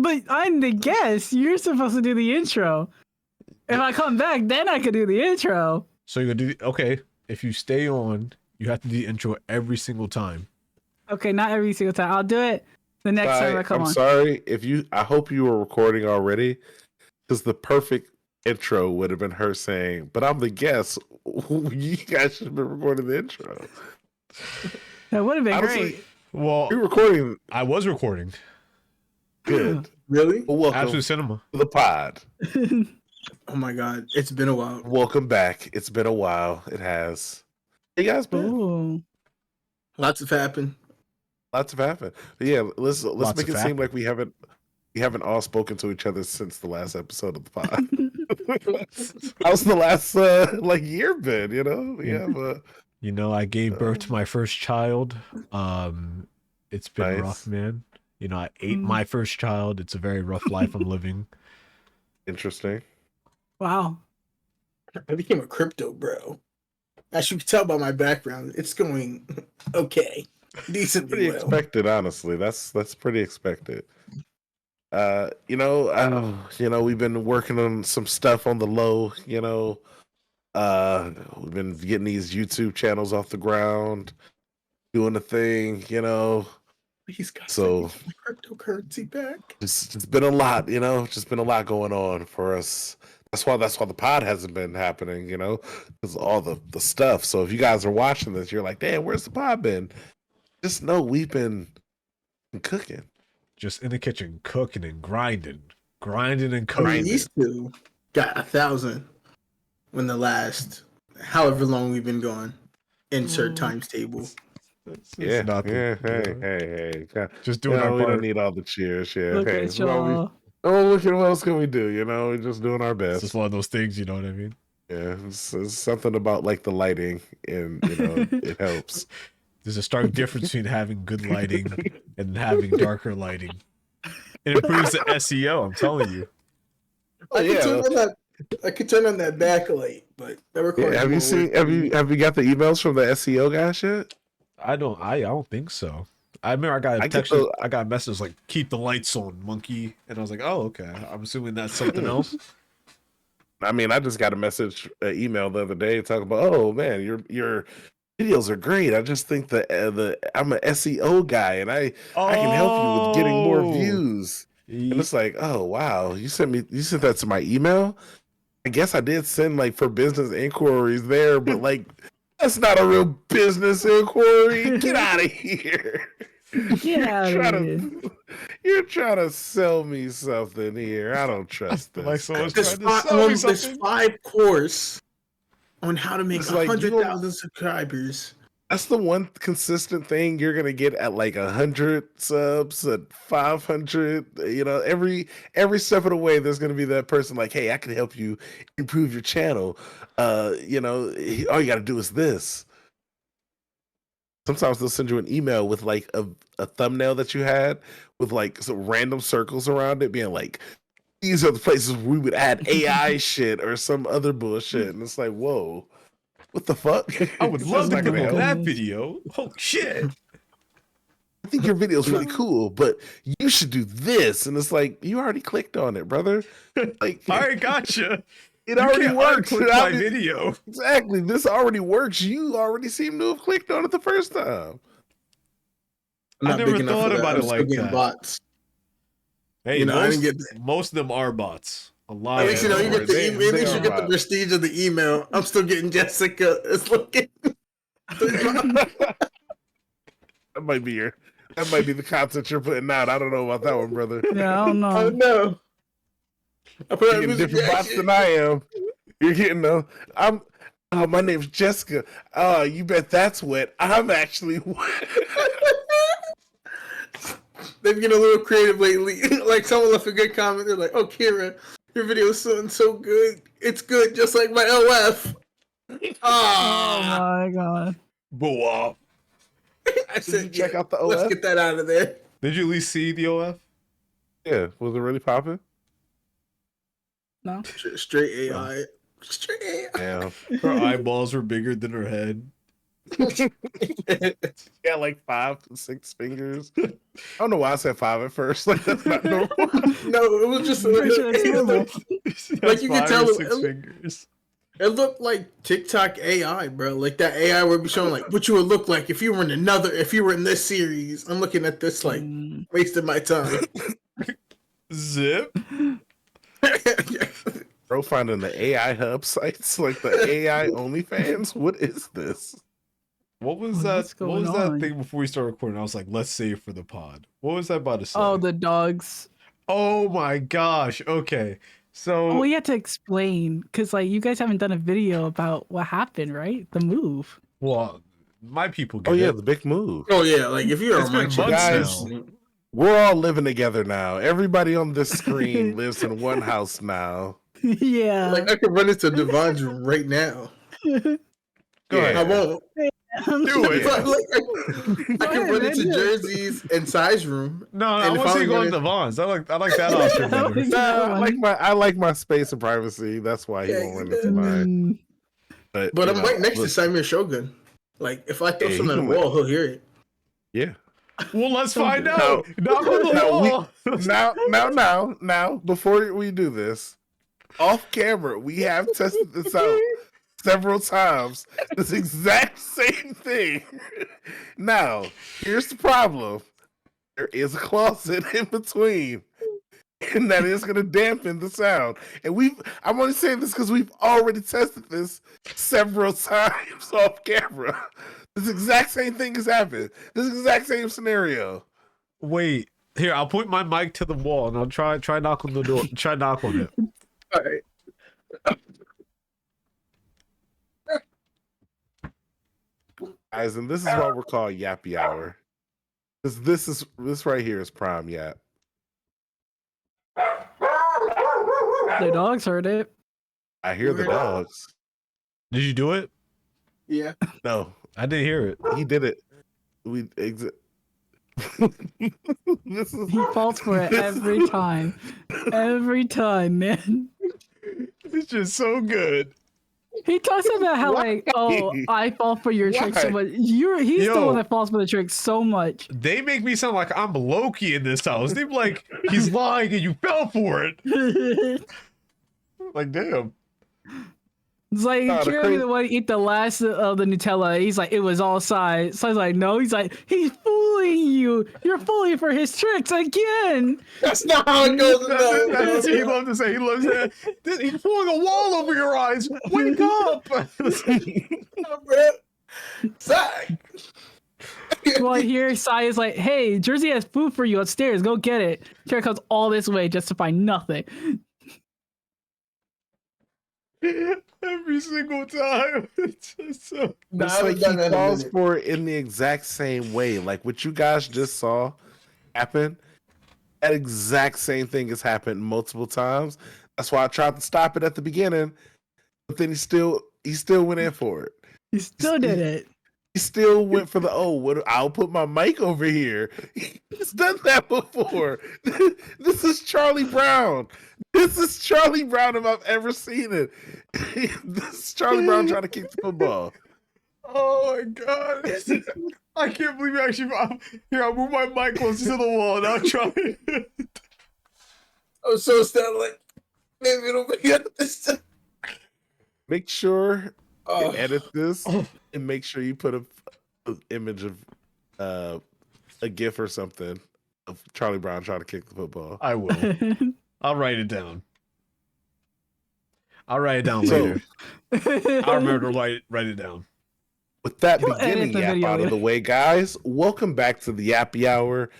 But I'm the guest. You're supposed to do the intro. If I come back, then I could do the intro. So you're gonna do okay. If you stay on, you have to do the intro every single time. Okay, not every single time. I'll do it the next time I come on. I'm sorry if you. I hope you were recording already, because the perfect intro would have been her saying, "But I'm the guest." You guys should have been recording the intro. That would have been Honestly, great. Well, you're recording. I was recording. Good. Really? Well, welcome Absolute Cinema. to the pod. Oh my god, it's been a while. Welcome back. It's been a while. It has. Hey guys, been Ooh. Lots have happened. lots have happened. But yeah, let's Lots make of it seem like we haven't all spoken to each other since the last episode of the pod. How's the last year been? You know, we Yeah. have You know, I gave birth to my first child. It's been Nice. rough, man. You know, I ate my first child. It's a very rough life I'm living. interesting. Wow. I became a crypto bro. As you can tell by my background, it's going okay. Decently Pretty well. expected, honestly. That's pretty expected. You know, we've been working on some stuff on the low. You know, we've been getting these YouTube channels off the ground, doing the thing. You know, Please God, So- so my cryptocurrency back. it's been a lot. You know, just been a lot going on for us. That's why the pod hasn't been happening. You know, because all the stuff. So if you guys are watching this, you're like, damn, where's the pod been? Just know we've been cooking. Just in the kitchen, cooking and grinding and I mean, cooking. these two got 1,000 when the last, however long we've been going. Insert times table. It's Yeah, nothing, yeah. you know? Hey. Just You doing know, our we don't part. need all the cheers. Yeah, Look hey, at y'all. look at what else can we do? You know, we're just doing our It's best. just one of those things, you know what I mean? Yeah, it's something about like the lighting, and you know, it helps. There's a stark difference between having good lighting and having darker lighting. It improves the SEO, I'm telling you. I yeah. could turn on that backlight, but that requires Yeah, have you more seen? work. Have you got the emails from the SEO guys yet? I don't think so. I remember I got a I get text, the- I got a message like "keep the lights on, monkey," and I was like, "Oh, okay." I'm assuming that's something else. I mean, I just got a message, email the other day talking about, oh man, your videos are great. I just think I'm an SEO guy, and I can help you with getting more Oh. views. And it's like, oh wow, you sent that to my email. I guess I did send like for business inquiries there, but like that's not a real business inquiry. Get out of here. Get out of here. You're trying to sell me something here. I don't trust this. Like someone's This trying to sell me this something. 5 course on how to make It's like, you 100,000 subscribers. That's the one consistent thing you're gonna get at like 100 subs, at 500. You know, every step of the way, there's gonna be that person like, "Hey, I can help you improve your channel." You know, all you got to do is this. Sometimes they'll send you an email with like a thumbnail that you had with like some random circles around it, being like, "These are the places we would add AI shit or some other bullshit," and it's like, whoa. What the fuck? I would That's love to not go gonna to help. that video. Oh shit! I think your video is really cool, but you should do this. And it's like, you already clicked on it, brother. Like, All right, gotcha. it already works. Click my video. Exactly. This already works. You already seem to have clicked on it the first time. I'm I not never big enough thought for that. about I'm it still like getting that. bots. Hey, You know, I didn't most of them are bots. A lot. At of least you know them you are. get the They- email. At they least are you get the bots. prestige of the email. I'm still getting Jessica. It's looking. That might be the content you're putting out. I don't know about that one, brother. Yeah, I don't Oh know. no! I put You're out getting music different bots reaction. than I am. You're getting my name's Jessica. Oh, you bet that's wet. I'm actually wet. They've been a little creative lately. Like someone left a good comment. They're like, "Oh, Kira, your video is so good. It's good, just like my OF." Oh Ah! my god. Boo-wah. I Did said, you check yeah, out the let's OF? get that out of there. Did you at least see the OF? Yeah, was it really popping? No. Straight AI. Straight AI. Damn. Her eyeballs were bigger than her head. Yeah, like 5 to 6 fingers. I don't know why I said 5 at first. Like that's not normal. No, it was just Pretty sure that's normal. Like, you can tell it- 6 fingers. it looked like TikTok AI, bro. Like that AI would be showing like what you would look like if you were in this series. I'm looking at this like wasting my time. Zip. Bro, finding the AI hub sites like the AI OnlyFans. What is this? What was What's that? What was going that on? thing before we started recording? I was like, let's save for the pod. What was I about to say? Oh, the dogs. Oh my gosh. Okay. So Oh, we had to explain because like you guys haven't done a video about what happened, right? The move. well, my people get Oh yeah, it. the big move. Oh yeah, like if you're It's on my been channel, months now. We're all living together now. Everybody on this screen lives in one house now. Yeah. like I could run into Devon's room right now. Go Yeah. ahead. I won't. Do it. But, like, I Go can ahead, run man, into do it. Jersey's and Sai's room. No, I And if want to see I'm you going gonna- to Vaughn's. I like that option That better. was- Nah, I like my space and privacy. That's why he Yeah, won't run yeah. into mine. Mm, But But you I'm know, right next to look, Simon Shogun. Like if I throw Yeah, he something on can the wall, he'll hear it. yeah. Well, let's So find good. out. Knock on the Now, wall. now, before we do this, off camera, we have tested this out several times. This exact same thing. Now, here's the problem. There is a closet in between. And that is gonna dampen the sound. And I'm only saying this because we've already tested this several times off camera. This exact same thing has happened. This exact same scenario. Wait. Here, I'll point my mic to the wall and I'll try knock on the door. Try knock on it. All right. Guys, and this is why we're called Yappy Hour. This right here is prime yap. the dogs heard it. I hear the dogs. Did you do it? Yeah. No, I didn't hear it. he did it. This is He falls for it every time. Every time, man. It's just so good. He talks about how like, oh, I fall for your tricks so Why? much. He's the Yo. one that falls for the tricks so much. They make me sound like I'm Loki in this house. They're like, he's lying and you fell for it. It's Like, damn. like No, the Jeremy crazy- the one to eat the last of the Nutella. He's like, it was all sides. So I was like, no. He's like, he's fooling you. You're falling for his tricks again. That's not how it goes. That's what he loves to say. He loves that. He's pulling a wall over your eyes. Wake up. Zach. Well, here Sai is like, hey, Jersey has food for you upstairs. Go get it. Kara comes all this way just to find nothing. Every single time. It's just so. Nah, I It's haven't like he done that in a falls minute. for it in the exact same way. Like what you guys just saw happen. That exact same thing has happened multiple times. That's why I tried to stop it at the beginning, but then he still went in for it. He still did it. He still went for the I'll put my mic over here. He's done that before. This is Charlie Brown. This is Charlie Brown if I've ever seen it. This is Charlie Brown trying to kick the football. Oh my god. I can't believe you actually. Here, I'll move my mic closer to the wall and I'll try. I'm so sad. Like maybe it'll be this time. Make sure Oh. you edit this and make sure you put an image of a GIF or something of Charlie Brown trying to kick the football. I will. I'll write it down. I'll write it down So- later. I'll remember to write it down. With that He'll edit beginning the yap video out of later. the way, guys, welcome back to the Yappy Hour.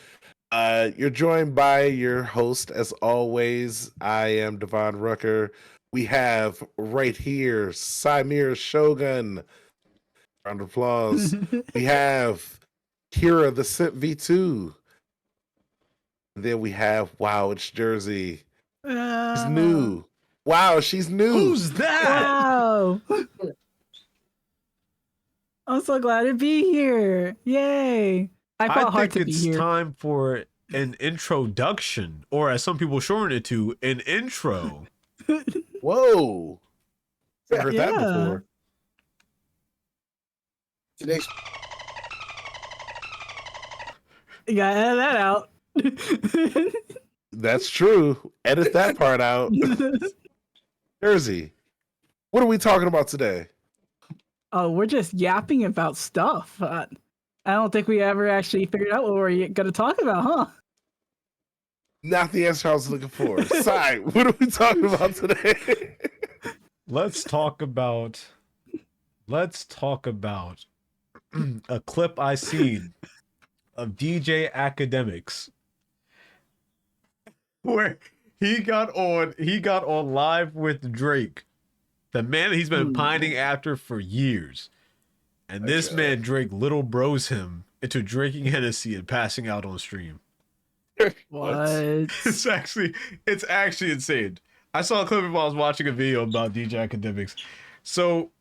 You're joined by your host, as always. I am Devon Rucker. We have right here Simir Shogun. Round of applause. We have Kira the Simp V2. And then we have, wow, it's Jersey. She's new. Wow, she's new. Who's that? Wow. I'm so glad to be here. Yay. I I felt hard think to be it's here. time for an introduction, or as some people shorten it to, an intro. Whoa. Never heard that Yeah. before. Today's You gotta edit that out. That's true. Edit that part out. Jersey, what are we talking about today? Oh, we're just yapping about stuff. I don't think we ever actually figured out what we're gonna talk about, huh? Not the answer I was looking for. Sai, what are we talking about today? Let's talk about a clip I seen of DJ Academics where he got on live with Drake, the man he's been pining after for years. And this man Drake little bros him into drinking Hennessy and passing out on stream. What? It's actually insane. I saw a clip of I was watching a video about DJ Academics. So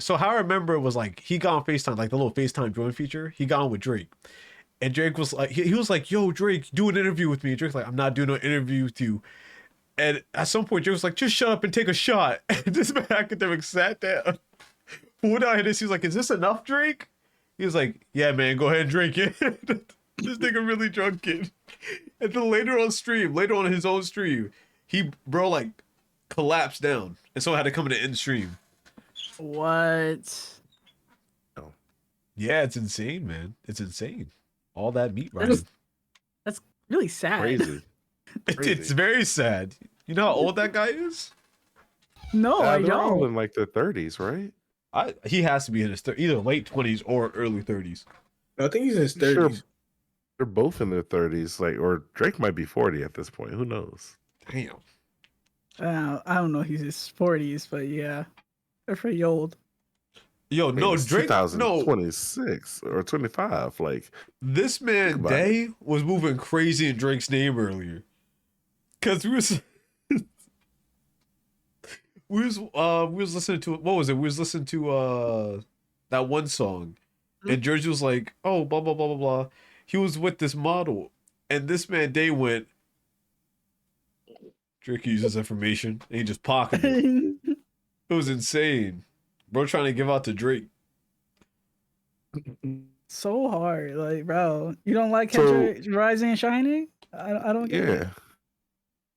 how I remember it was like he got on FaceTime, like the little FaceTime join feature. He got on with Drake. And Drake was like, he was like, yo, Drake, do an interview with me. And Drake's like, I'm not doing an interview with you. And at some point, Drake was like, just shut up and take a shot. And this man Academic sat down, pulled out Hennessy. He was like, is this enough, Drake? He was like, yeah, man, go ahead and drink it. This nigga really drunk it. And then later on his own stream, bro like collapsed down. And so I had to come in the end stream. What? Yeah, it's insane, man. It's insane. All that meat riding. That's really sad. Crazy. It's very sad. You know how old that guy is? No, I They're all don't. in like their 30s, right? He has to be in his either late 20s or early 30s. I think he's in his Sure. 30s. They're both in their 30s, like, or Drake might be 40 at this point. Who knows? Damn. I don't know. He's in his 40s, but yeah, they're pretty old. Yo, I mean, no, it's Drake. No, 2026 or 25. Like, this man about Day was moving crazy in Drake's name earlier, cause we was listening to what was it? We was listening to that one song, and Jersey was like, oh, blah blah blah blah blah. He was with this model, and this man Day went. Drake uses information, and he just pocketed it. It was insane. Bro trying to give out to Drake. So hard, like, bro. You don't like So- Kendrick Rising and Shining? I don't get it. yeah.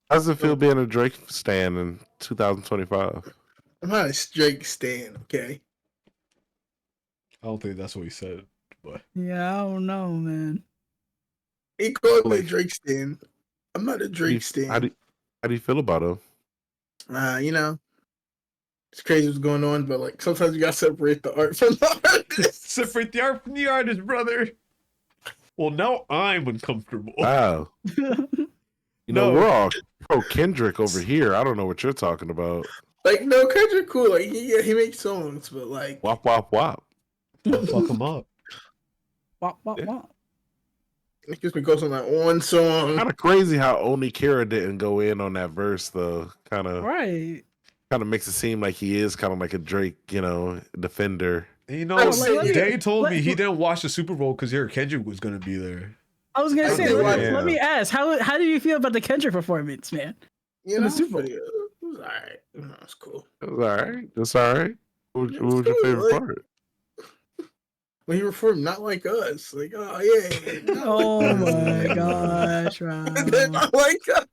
How does it feel being a Drake stan in 2025? I'm not a Drake stan, okay? I don't think that's what he said, but Yeah, I don't know, man. He called me a Like- Drake stan. I'm not a How do Drake you- stan. How do you feel about him? You know, it's crazy what's going on, but like sometimes you gotta separate the art from the artist. separate the art from the artist, brother. Well, now I'm uncomfortable. Wow. You know, No. we're all pro Kendrick over here. I don't know what you're talking about. Like, no, Kendrick cool. Like, he makes songs, but like, Wop, wop, wop. Fuck him up. Wop, wop, Yeah. wop. it gives me goes on that one song. Kind of crazy how only Kara didn't go in on that verse, though. Kind of Right. makes it seem like he is kind of like a Drake, defender. You know, I was like, Day told me let- he didn't watch the Super Bowl because here Kendrick was gonna be there. I was gonna I say, did watch- let me ask, how do you feel about the Kendrick performance, man? You in know, the Super Bowl. but, it was alright. It was cool. It was all right. It's all right. What was your Cool, favorite like- part? When he reformed, not like us. Like, oh yeah. not Oh like my gosh, Rob. us. Not like us.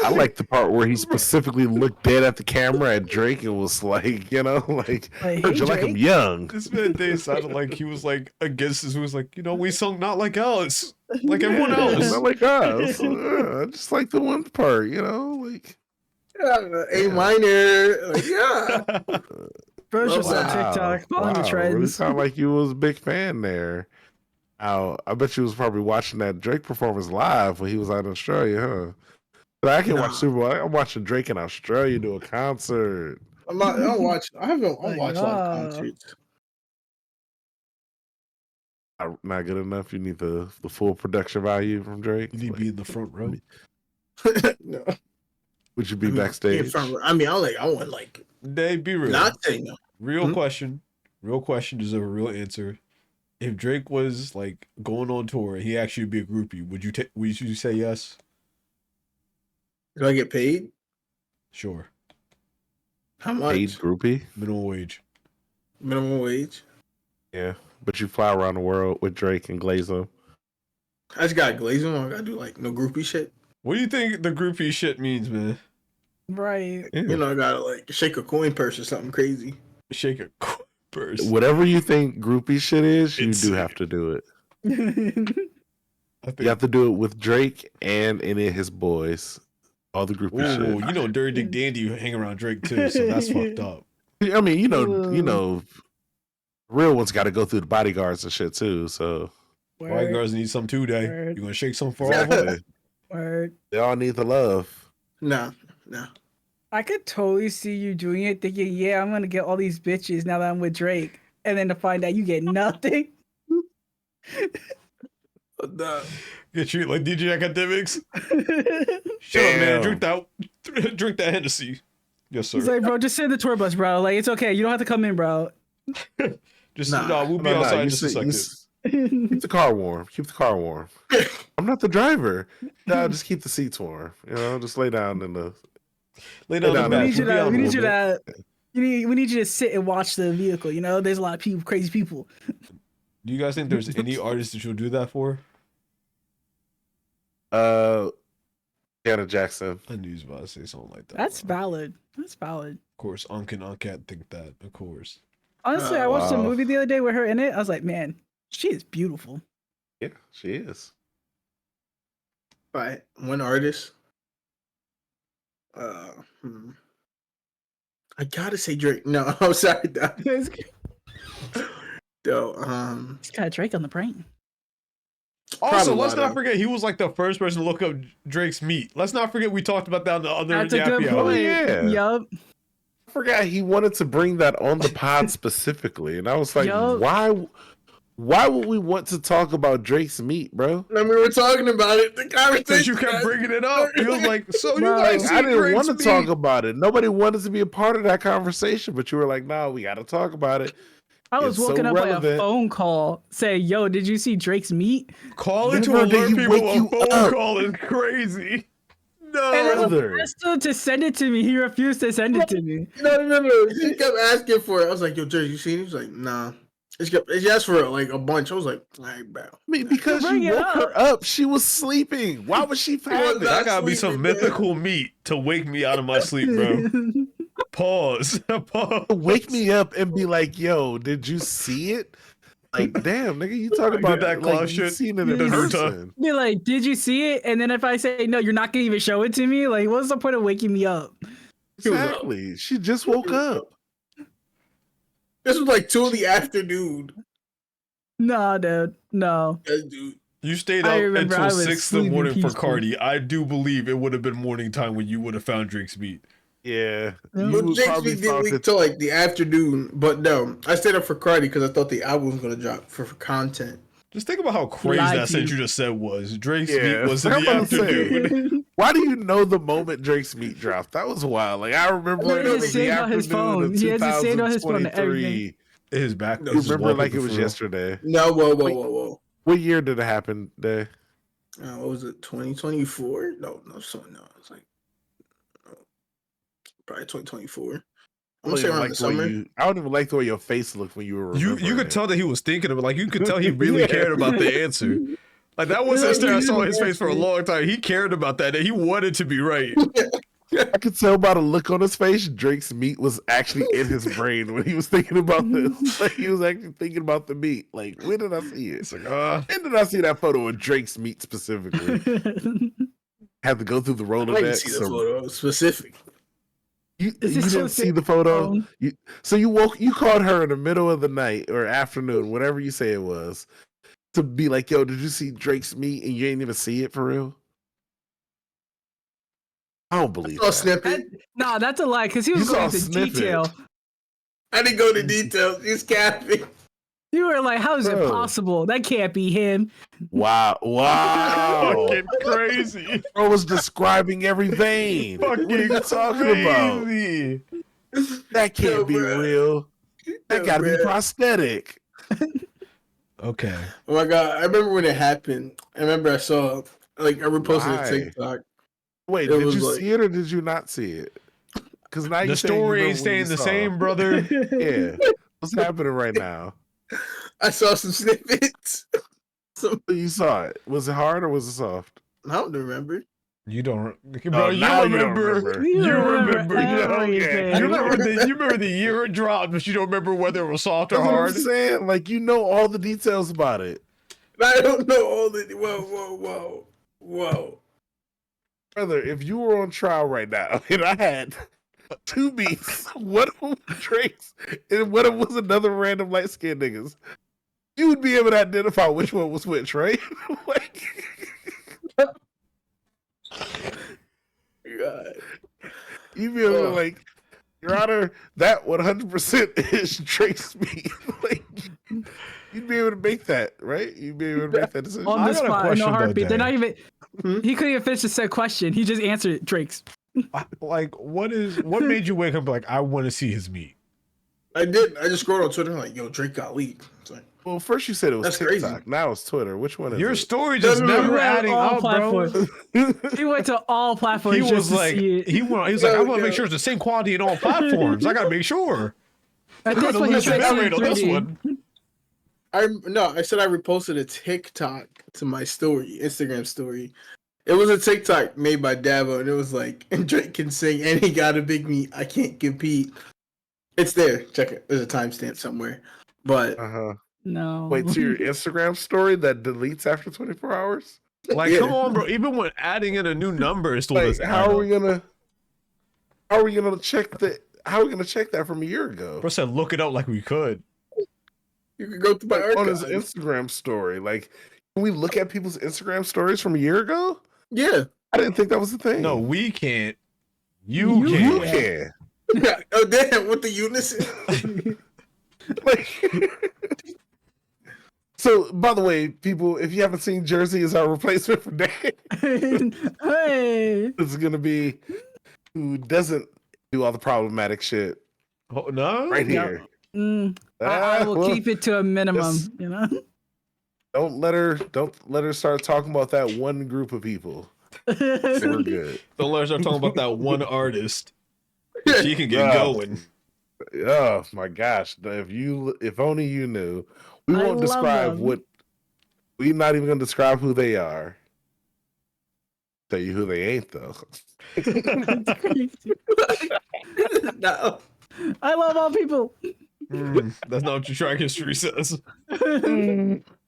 I like the part where he specifically looked dead at the camera at Drake and was like, Like, heard hey, you like him Drake. young. This man Day sounded like he was like against us. He was like, we sung not like us, like everyone else. Not like us. I just like the one part, like. Yeah, A minor. Like, yeah. Bro's just on Wow. TikTok following the Wow, trends. Really sound like you was a big fan there. I bet you was probably watching that Drake performance live when he was out in Australia, huh? But I can watch Super Bowl. I'm watching Drake in Australia do a concert. I'm not. I don't watch. I haven't. I Like, watch live concerts. Not good enough. You need the full production value from Drake. You need to be in the front row. No. Would you be I mean, backstage? in front- I mean, I want like Day, be real. not saying no. Real Hmm? question. Real question deserve a real answer. If Drake was like going on tour and he actually be a groupie, would you say yes? Do I get paid? Sure. How much? Paid groupie? Minimum wage. Minimum wage. Yeah, but you fly around the world with Drake and glaze them. I just got glazing. I gotta do like no groupie shit. What do you think the groupie shit means, man? Right. Yeah. You know, I gotta like shake a coin purse or something crazy. Shake a purse. Whatever you think groupie shit is, you It's- do have to do it. I think. You have to do it with Drake and any of his boys. All the groupie Ooh, shit. you know, Dirty Dick Dandy hang around Drake too, so that's fucked up. I mean, you know, real ones got to go through the bodyguards and shit too. So White girls need some too, day. Word. You gonna shake some for all of them? exactly. Word. They all need the love. No. I could totally see you doing it, thinking, "Yeah, I'm gonna get all these bitches now that I'm with Drake," and then to find out you get nothing. Get treated like DJ Academics. Shut up, man. Drink that Hennessy. Yes, sir. He's like, "Bro, just sit in the tour bus, bro. Like, it's okay. You don't have to come in, bro." Just Nah. we'll be No, outside you in just a second. keep the car warm. Keep the car warm. I'm not the driver. No, just keep the seats warm. You know, just lay down in the. Lay down down the there. We back. need you We'll be to. out We a need you little bit. to. We need you to sit and watch the vehicle. You know, there's a lot of people, crazy people. Do you guys think there's any artist that you'll do that for? Janet Jackson. I knew he was about to say something like that. That's bro. valid. That's valid. Of course, can't think that. Of course. Honestly, Oh, I watched a wow. movie the other day with her in it. I was like, man, she is beautiful. Yeah, she is. Right. One artist. I gotta say Drake. No, I'm sorry. He's Though, got Drake on the brain. Also, Probably let's Lotto. not forget he was like the first person to look up Drake's meat. Let's not forget we talked about that in the other That's a good Yappy hour. point. Yeah. Yup. I forgot he wanted to bring that on the pod specifically, and I was like, Yup. why would we want to talk about Drake's meat, bro? I mean, we were talking about it. The conversation. Because you kept bringing it up. He was like, so you Bro. guys Like, see I didn't Drake's want to meat? talk about it. Nobody wanted to be a part of that conversation, but you were like, no, we got to talk about it. I was It's so woken up by a relevant. phone call saying, "Yo, did you see Drake's meat?" Calling to Never did alert he people wake a you phone up. call is crazy. And I No. Brother. asked him to send it to me. He refused to send it to me. No. She kept asking for it. I was like, yo, Jerry, you seen it? He was like, nah. She asked for it like a bunch. I was like, all right, bro. I mean, because Bring you it woke her up, she was sleeping. Why would she was have it? That gotta be sleeping, some man. mythical meat to wake me out of my sleep, bro. Pause. Pause. Wake me up and be like, yo, did you see it? Like, damn, nigga, you talking Did about that like Claus you shit? seen it The in Naruto. person. Be like, "Did you see it?" And then if I say no, you're not gonna even show it to me. Like, what's the point of waking me up? He was up. Exactly. She just woke up. This was like 2 in the afternoon. Nah, dude. No. Yeah, dude. You stayed I up remember I until was 6 in the sleeping morning for peaceful. Cardi. I do believe it would have been morning time when you would have found Drake's meat. Yeah. Yeah. You But would Jake's probably Beat didn't thought leak that till like the afternoon. But no, I stayed up for Cardi because I thought the album was gonna drop for content. Just think about how crazy Lied that to sentence you. you just said was. Drake's Yeah, meat was in I'm the about to say. afternoon. why do you know the moment Drake's meat dropped? That was wild. Like I remember He it has was it the saved on his afternoon phone. of He has it saved on his phone and 2023. His back. No, You was just remember it like it wallpaper was for real. yesterday. No, whoa. What year did it happen? Day? What was it? 2024? No, it's like probably 2024. I'm gonna say around the summer. I don't even like the way your face looked when you were. You remembering could it. tell that he was thinking of it. Like you could tell he really Yeah. cared about the answer. Like that was Yeah, yesterday. I he saw really his face for a did. long time. He cared about that. And he wanted to be right. I could tell by the look on his face, Drake's meat was actually in his brain when he was thinking about this. Like he was actually thinking about the meat. Like when did I see it? It's like, When did I see that photo of Drake's meat specifically? Had to go through the I didn't Rolodex. see the photo specific. You Is you this didn't so see the photo. phone? You called her in the middle of the night or afternoon, whatever you say it was, to be like, "Yo, did you see Drake's meat?" And you ain't even see it for real. I don't believe I saw a that. snippet. Nah, that's a lie because he was You going saw a into snippet. detail. I didn't go into details. He's capping. You were like, "How is it Bro. possible? That can't be him." Wow! fucking crazy. Bro was describing every vein. What are you talking about? crazy. That can't Yo, be bro. real. That Yo, got to be bro. prosthetic. Okay. Oh my god! I remember when it happened. I remember I saw like I reposted Why? a TikTok. Wait, It did was you like- see it or did you not see it? Because now The you saying you story remember ain't when staying you the saw same, it. brother. Yeah, What's happening right now? I saw some snippets. You saw it. Was it hard or was it soft? I don't remember. You don't, bro. You now remember? You You remember remember? everything. You remember the year it dropped, but you don't remember whether it was soft or That's what I'm hard. saying. Like, you know all the details about it. I don't know all the. Whoa. Brother, if you were on trial right now and I had two beats, one of them was Drake's and one of them was another random light skinned niggas, you would be able to identify which one was which, right? Like, God. you'd be able to, like, Your Honor, that 100% is Drake's beat. Like, you'd be able to make that, right? You'd be able to make that decision. On I the got a spot, question, no though, heartbeat. They're not Jay. even. He couldn't even finish the said question. He just answered Drake's. Like, what made you wake up like I want to see his meat? I did. I just scrolled on Twitter and like, yo, Drake got leaked. It's like, Well, first you said it was That's TikTok. crazy. Now it's Twitter. Which one is Your it? story just No, no, no, never no, adding all up, bro. platforms. He went to all platforms. He just was to like, see it. he was like, I want to make sure it's the same quality in all platforms. I gotta make sure. At I'm this gonna point, he lose the said bitrate on this 3D. one. I said I reposted a TikTok to my story, Instagram story. It was a TikTok made by Davo, and it was like, and Drake can sing, and he got a big meat. I can't compete. It's there. Check it. There's a timestamp somewhere. But Uh-huh. No. Wait, to your Instagram story that deletes after 24 hours? Like, Yeah. come on, bro. Even when adding in a new number, it still Like, doesn't how add are up. we gonna check that? How are we gonna check that from a year ago? Bro said, look it up like we could. you can go through my Like, on his archives. Instagram story. Like, can we look at people's Instagram stories from a year ago? Yeah. I didn't think that was a thing. No, we can't. You You you can. can. Oh damn! With the unison. Like, so, by the way, people, if you haven't seen Jersey is our replacement for Dan, Hey. this is gonna be who doesn't do all the problematic shit Oh, no? right Yeah. here. I will Well, keep it to a minimum. yes. You know. don't let her start talking about that one group of people. We're good. Don't let us start talking about that one artist. She can get Yeah. going. Oh my gosh! If only you knew. We I won't love describe them. what. We're not even gonna describe who they are. Tell you who they ain't though. No. I love all people. That's not what your track history says. I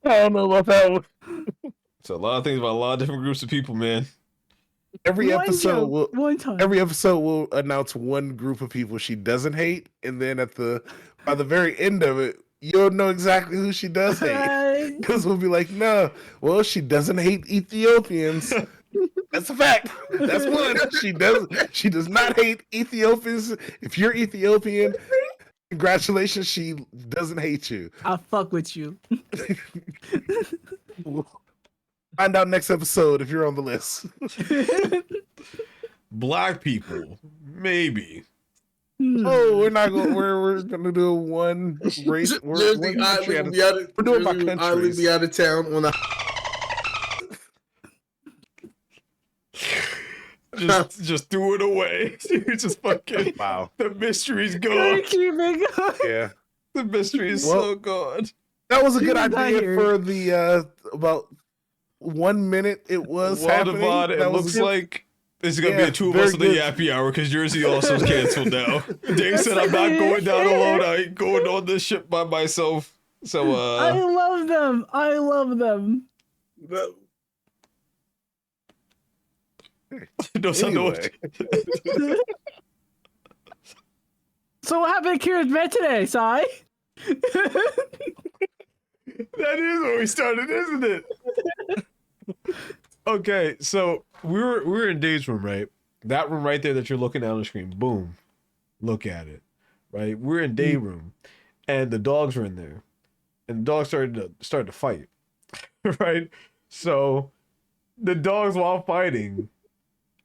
don't know about that one. It's a lot of things about a lot of different groups of people, man. Every One episode joke, will. one time. Every episode will announce one group of people she doesn't hate, and then by the very end of it, you'll know exactly who she does hate. Because we'll be like, no, well, she doesn't hate Ethiopians. That's a fact. That's one. She does not hate Ethiopians. If you're Ethiopian, congratulations, she doesn't hate you. I'll fuck with you. Find out next episode if you're on the list. Black people, maybe. Oh, we're not going. We're gonna do one race. Jersey Island will be out of, We're doing by Jersey Island countries. be out of town on a. Just threw it away. Just fucking. Wow. The mystery's Gotta gone. keep it going. Yeah, The mystery is Well, so gone. that was a good He was not idea here. for the about 1 minute it was What happening. about it? It That was looks good. like it's gonna Yeah, be the two of very us in the good. Yappy Hour because Jersey also is canceled now. Dave said I'm not going down alone. I ain't going on this ship by myself. So I love them. I love them. no, so no. Anyway. So what happened at Kira's bed today, Sai? That is where we started, isn't it? Okay, so we were in Dave's room, right? That room right there that you're looking at on the screen. Boom. Look at it. Right? We're in Dave's room. And the dogs were in there. And the dogs started to fight. Right? So the dogs, while fighting,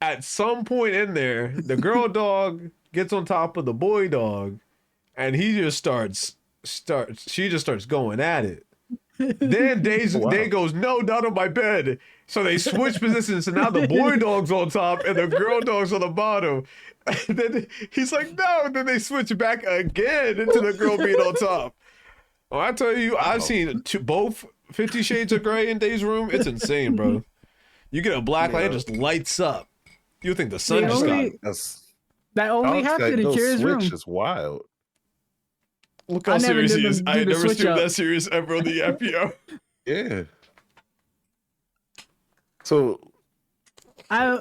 at some point in there, the girl dog gets on top of the boy dog, and he just starts going at it. Then Day Wow. goes, no, not on my bed. So they switch positions, and now the boy dog's on top and the girl dog's on the bottom. And then he's like, no. And then they switch back again into the girl being on top. Oh, I tell you, I've seen both 50 Shades of Grey in Day's room. It's insane, bro. You get a black light, it just lights up. You think the sun The just only- got. That's That only happened in Kira's room. switch is wild. Look how I never serious did he is. the- I do ain't the never switch streamed up. that serious ever on the Yappy. Yeah. So I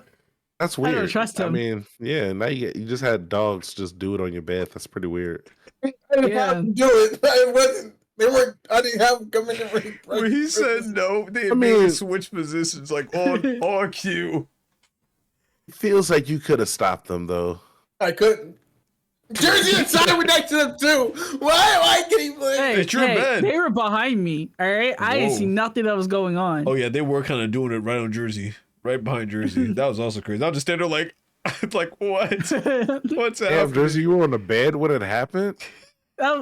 that's I weird. don't trust I him. mean, yeah. Now you just had dogs just do it on your bed. That's pretty weird. I didn't Yeah. have to do it. It wasn't. They were. I didn't have them come in the ring. When he said no, they I made mean- switch positions like on cue. It feels like you could have stopped them though. I couldn't. Jersey and Simon were next to them too. Why can he play? hey, It's your bed. they were behind me. All right, I didn't Whoa. see nothing that was going on. Oh yeah, they were kind of doing it right on Jersey, right behind Jersey. That was also crazy. I was just standing there like what? What's Damn, happening? Jersey, you were on the bed when it happened.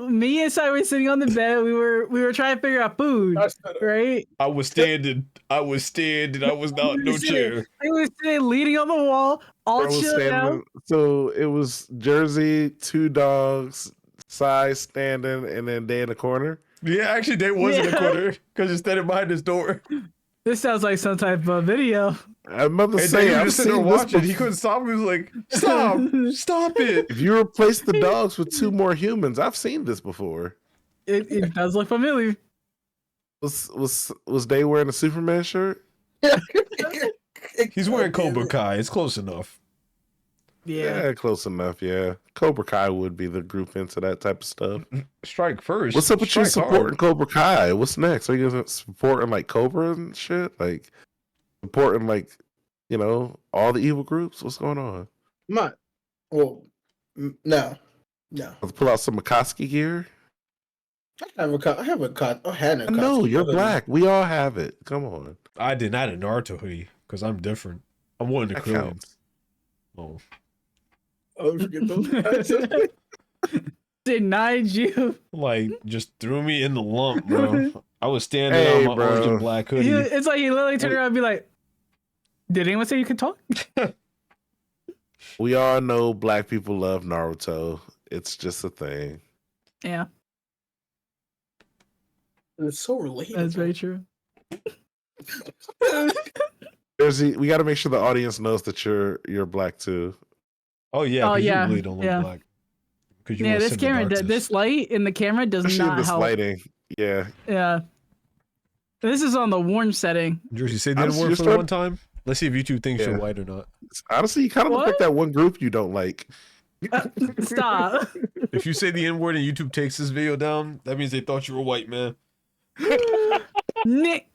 Me and Simon were sitting on the bed. We were trying to figure out food, right? I was standing. I was not in no chair. I was sitting leaning on the wall, all Bro was chilled out. standing- So it was Jersey, two dogs, Sai standing, and then Day in the corner. Yeah, actually, they was in the Yeah. corner because he's standing behind his door. This sounds like some type of video. I'm about to And say, then he I've was just sitting there seen this watching. He before. couldn't stop. He was like, "Stop it!" If you replace the dogs with two more humans, I've seen this before. It does look familiar. Was Day wearing a Superman shirt? He's wearing Cobra Kai. It's close enough. Yeah. Close enough. Yeah, Cobra Kai would be the group into that type of stuff. Strike first. What's up with you Strike supporting hard. Cobra Kai? What's next? Are you gonna supporting like Cobra and shit? Like supporting like all the evil groups? What's going on? Not. Well, no. Let's pull out some Mikoski gear. I have a I had a I know you're black. We all have it. Come on. I did not a Naruto hoodie because I'm different. I'm one of the That Koreans. counts. Oh, Oh, forget those. Denied you. like just threw me in the lump, bro. I was standing Hey, on my bro. orange and black hoodie. It's like he literally turned around and be like, "Did anyone say you could talk?" We all know black people love Naruto. It's just a thing. Yeah, It's so relatable. that's very true. We got to make sure the audience knows that you're black too. Oh yeah, Oh, 'cause yeah, you really don't look yeah. black. Because you Yeah, want to this camera, this light in the camera does Especially in not this help. lighting. Yeah. Yeah, this is on the warm setting. Jersey, say the Honestly, word you're for the starting- one time. Let's see if YouTube thinks you're Yeah. white or not. Honestly, you kind of look like What? that one group you don't like. Stop. If you say the N word and YouTube takes this video down, that means they thought you were white, man. Nick.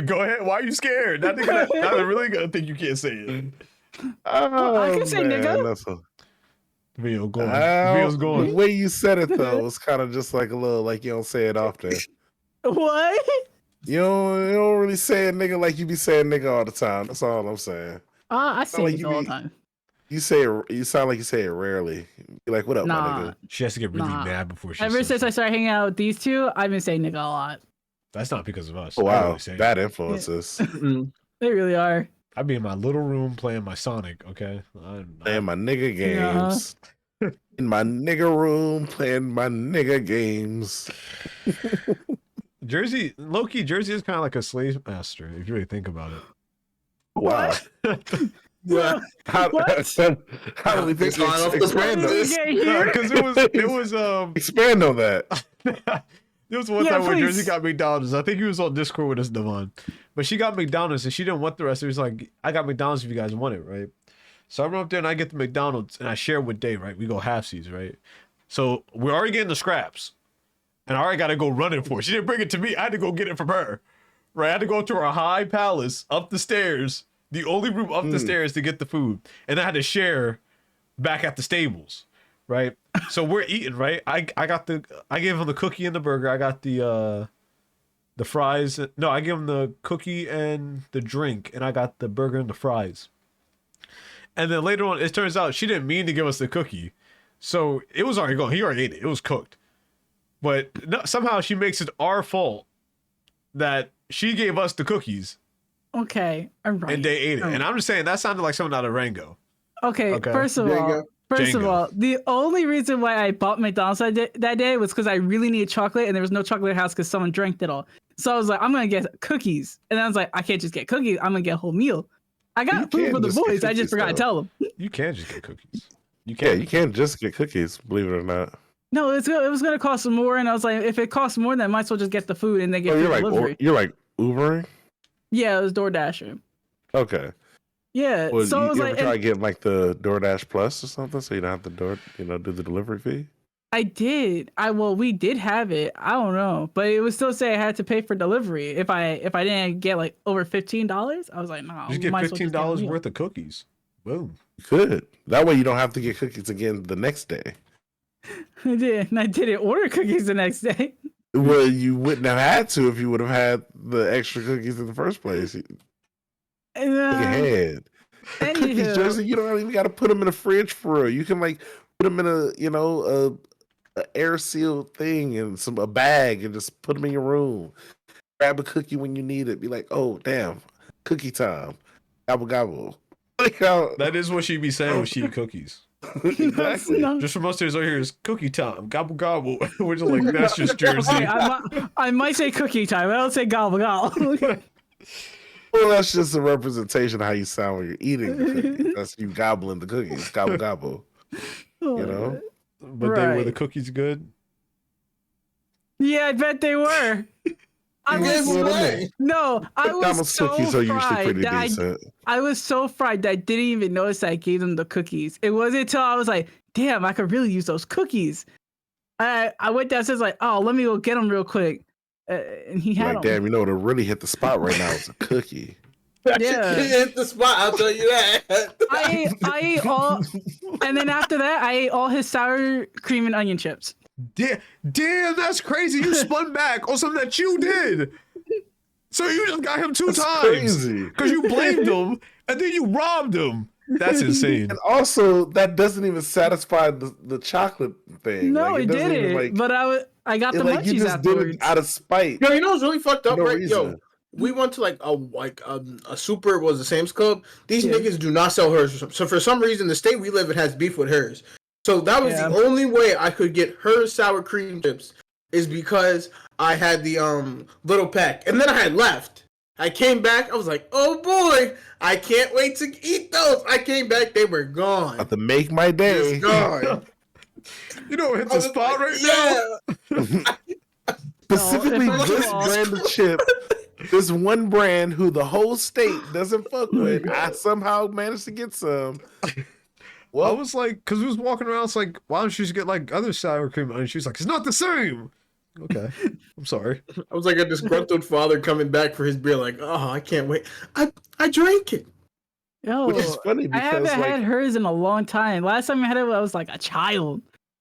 Go ahead. Why are you scared? Now they're really gonna think you can't say it. Oh, I can say nigga. that's a- Video going. Oh, Video's the going. way you said it though was kind of just like a little like you don't say it often. What? You don't really say a nigga like you be saying nigga all the time. That's all I'm saying. I say like it you all the be- time. You say it, you sound like you say it rarely. You're like, what up, my Nah. nigga? She has to get really Nah. mad before she. Ever says since I it. started hanging out with these two, I've been saying nigga a lot. That's not because of us. Oh, I wow, really say it. bad influences. They really are. I'd be in my little room playing my Sonic. Okay. Playing my nigga Yeah. games. In my nigga room, playing my nigga games. Jersey, Loki. Jersey is kind of like a slave master if you really think about it. Wow. Yeah. How, What? how do we think? It's going off the Expand on, This- Get here. Because it was expand on that. there was one Yeah, time when please. Jersey got McDonald's. I think he was on Discord with us, Devon. But she got McDonald's and she didn't want the rest. It was like, I got McDonald's if you guys want it, right? So I run up there and I get the McDonald's and I share with Dave, right? We go halfsies, right? So we're already getting the scraps. And I already got to go running for it. She didn't bring it to me. I had to go get it from her. Right? I had to go to our high palace, up the stairs, the only room up the stairs to get the food. And I had to share back at the stables. Right? So we're eating, right? I gave him the cookie and the burger. I got the fries. No, I gave him the cookie and the drink, and I got the burger and the fries. And then later on, it turns out she didn't mean to give us the cookie. So it was already gone. He already ate it. It was cooked. But no, somehow she makes it our fault that she gave us the cookies Okay, all right. and they ate it. Oh. And I'm just saying that sounded like something out of Rango. Okay, Okay. first of Jenga. all, the only reason why I bought McDonald's that day was because I really needed chocolate and there was no chocolate in the house because someone drank it all. So I was like, I'm gonna get cookies, and I was like, I can't just get cookies. I'm gonna get a whole meal. I You got food can for the just get boys. I just cookies, forgot to though. tell them. You can't just get cookies. You Yeah, can't. you can't just get cookies, believe it or not. No, it was gonna cost more, and I was like, if it costs more, then I might as well just get the food and then get Oh, food delivery. you're like Ubering? Yeah, it was DoorDasher. Okay. Yeah, Well, so I was you like, ever try and getting like the DoorDash Plus or something, so you don't have to do the delivery fee? I did. We did have it. I don't know, but it would still say I had to pay for delivery if I didn't get like over $15. I was like, no, Just get might as well just get a $15 meal. worth of cookies. Boom. You could. That way you don't have to get cookies again the next day. I did, and I didn't order cookies the next day. Well, you wouldn't have had to if you would have had the extra cookies in the first place. Think And, ahead. Cookies, anywho, Jersey, you don't even got to put them in a fridge for real. You can like put them in a air sealed thing and a bag and just put them in your room. Grab a cookie when you need it. Be like, oh damn, cookie time. Gobble gobble. That is what she'd be saying when she eat cookies. Exactly. No. Just from upstairs over here is cookie time. Gobble gobble. We're just like, that's just Jersey. Okay, I might say cookie time. I don't say gobble gobble. Well, that's just a representation of how you sound when you're eating the cookies. That's you gobbling the cookies. Gobble gobble. You know? But they were the Right. cookies good? Yeah, I bet they were. I Guess was what? no, I was McDonald's so cookies are usually fried pretty that decent. I was so fried that I didn't even notice that I gave them the cookies. It wasn't until I was like, damn, I could really use those cookies. I went downstairs like, oh, let me go get them real quick. And he had Like, them. damn, you know what would really hit the spot right now is a cookie. Yeah. You hit the spot, I'll tell you that. I ate all, and then after that, I ate all his sour cream and onion chips. Damn, that's crazy. You spun back on something that you did. So you just got him two That's times. crazy. Because you blamed him and then you robbed him. That's insane. And also, that doesn't even satisfy the chocolate thing. No, Like, it doesn't even, didn't. like, But I got the like you munchies just did afterwards. it out of spite. Yo, you know what's really fucked up, No right? Yo, reason. we went to like a super was the Sam's Club. These Yeah. niggas do not sell hers. So for some reason, the state we live in has beef with hers. So that was Yeah. the only way I could get her sour cream chips is because I had the little pack, and then I had left. I came back. I was like, oh boy, I can't wait to eat those. I came back, they were gone. About to make my day. It's gone. You know what hit I the was spot like, right now? yeah. Specifically, No, this first of all- brand of chip, this one brand who the whole state doesn't fuck with, I somehow managed to get some. Well, I was like, because we was walking around, it's like, why don't you just get like other sour cream? And she was like, it's not the same. Okay, I'm sorry. I was like a disgruntled father coming back for his beer, like, oh, I can't wait. I drank it. Yo, Which is funny I because, haven't like, had hers in a long time. Last time I had it, I was like a child.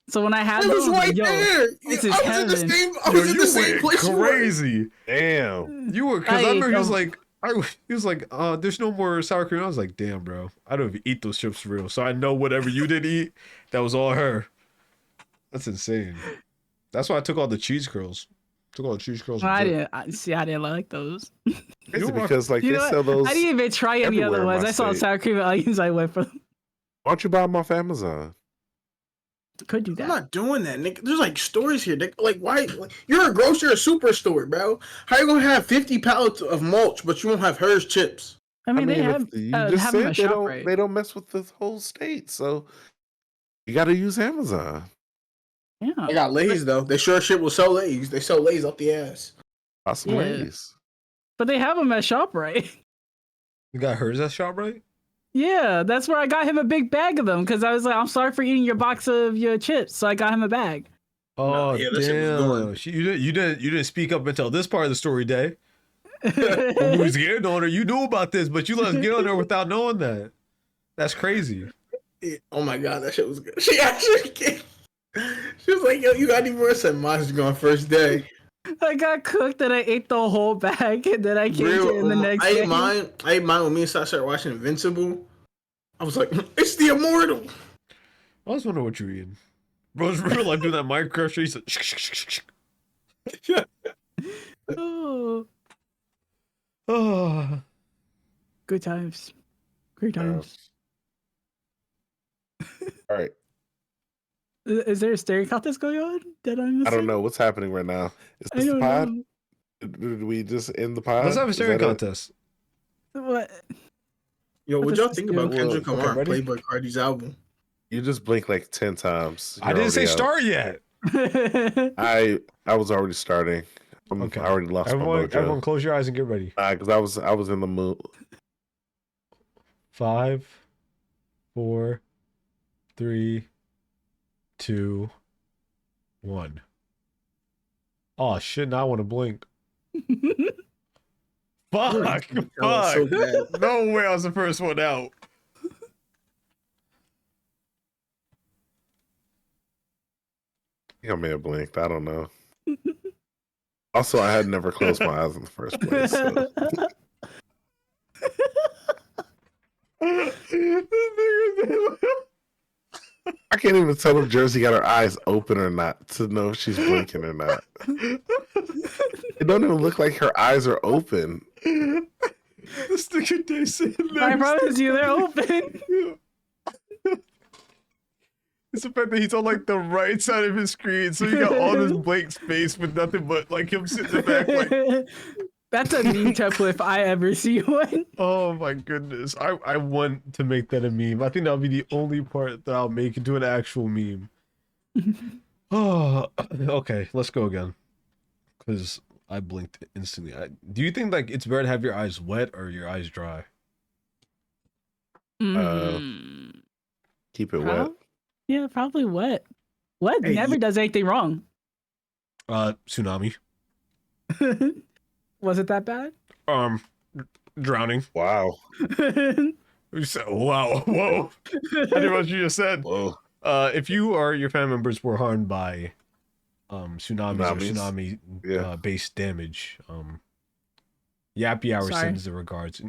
So when I had It those, was right like, yo, there. this I is was in heaven. the same. I Yo, was in you the same went place. you were. crazy. Damn. You were, because I I remember he was don't- like, he was like, there's no more sour cream. I was like, damn, bro, I don't even eat those chips for real. So I know whatever you did eat, that was all her. That's insane. That's why I took all the cheese curls. Took all the cheese curls. I and didn't. I didn't like those. Crazy You are- because like You they know sell what? those. I didn't even try any everywhere other in ones. my I saw state. sour cream and onions. I went for them. Why don't you buy them off Amazon? Could do I'm that. not doing that, Nick. There's like stores here. Like, why? Like, you're a grocer, a superstore, bro. How you gonna have 50 pallets of mulch, but you won't have hers chips? I mean, they if have you just have them at said they don't ShopRite. they don't mess with the whole state, so you got to use Amazon. I Yeah. got Lay's though. They sure shit will sell Lay's. They sell Lay's up the ass. Buy some Yeah. Lay's. But they have them at ShopRite. You got hers at ShopRite? Yeah, that's where I got him a big bag of them because I was like, I'm sorry for eating your box of your chips, so I got him a bag. Oh, yeah, that shit was damn. good. You didn't speak up until this part of the story, Day. When we was getting on her, you knew about this, but you let us get on her without knowing that. That's crazy. Oh my god, that shit was good. She actually came. She was like, "Yo, you got any more?" I said, "Mine's gone first day." I got cooked and I ate the whole bag, and then I came to in the next I day. ate mine. I ate mine when me and Sasha started watching Invincible. I was like, "It's the immortal." I always wonder what you're eating. Bro's real like doing that Minecraft shit. He said, Oh. Oh, Good times. Great times. All right. Is there a staring contest going on that I'm missing? I don't know what's happening right now. Is I this the don't pod? know. Did we just end the pod? let's have a Is staring that it? contest. What? Yo, What what does y'all this think do? about Kendrick Well, okay, Lamar, ready? Playboy Cardi's album? You just blinked like 10 times. I You're didn't say already out. start yet. I was already starting. Okay. I already lost my mojo. Everyone, close your eyes and get ready. Because I was in the mood. 5, 4, 3, 2, 1. Oh shit! Now I want to blink. Fuck! That was so Fuck! bad. No way! I was the first one out. I think I may have blinked. I don't know. Also, I had never closed my eyes in the first place. So. I can't even tell if Jersey got her eyes open or not to know if she's blinking or not. It don't even look like her eyes are open. This nigga they said I promise you, they're open. It's the fact that he's on like the right side of his screen, so you got all this blank space with nothing but like him sitting in the back like, That's a meme template if I ever see one. oh my goodness. I want to make that a meme. I think that'll be the only part that I'll make into an actual meme. Oh, okay, let's go again. Because I blinked instantly. Do you think like it's better to have your eyes wet or your eyes dry? Keep it wet. Prob- Yeah, probably wet. Wet Hey, never does anything wrong. Tsunami. Was it that bad? Drowning. Wow. You said, wow, whoa. I didn't know what you just said. Whoa. If you or your family members were harmed by tsunamis or Tsunamis. tsunami Yeah. based damage, Yappy Hour Sorry. sends the regards.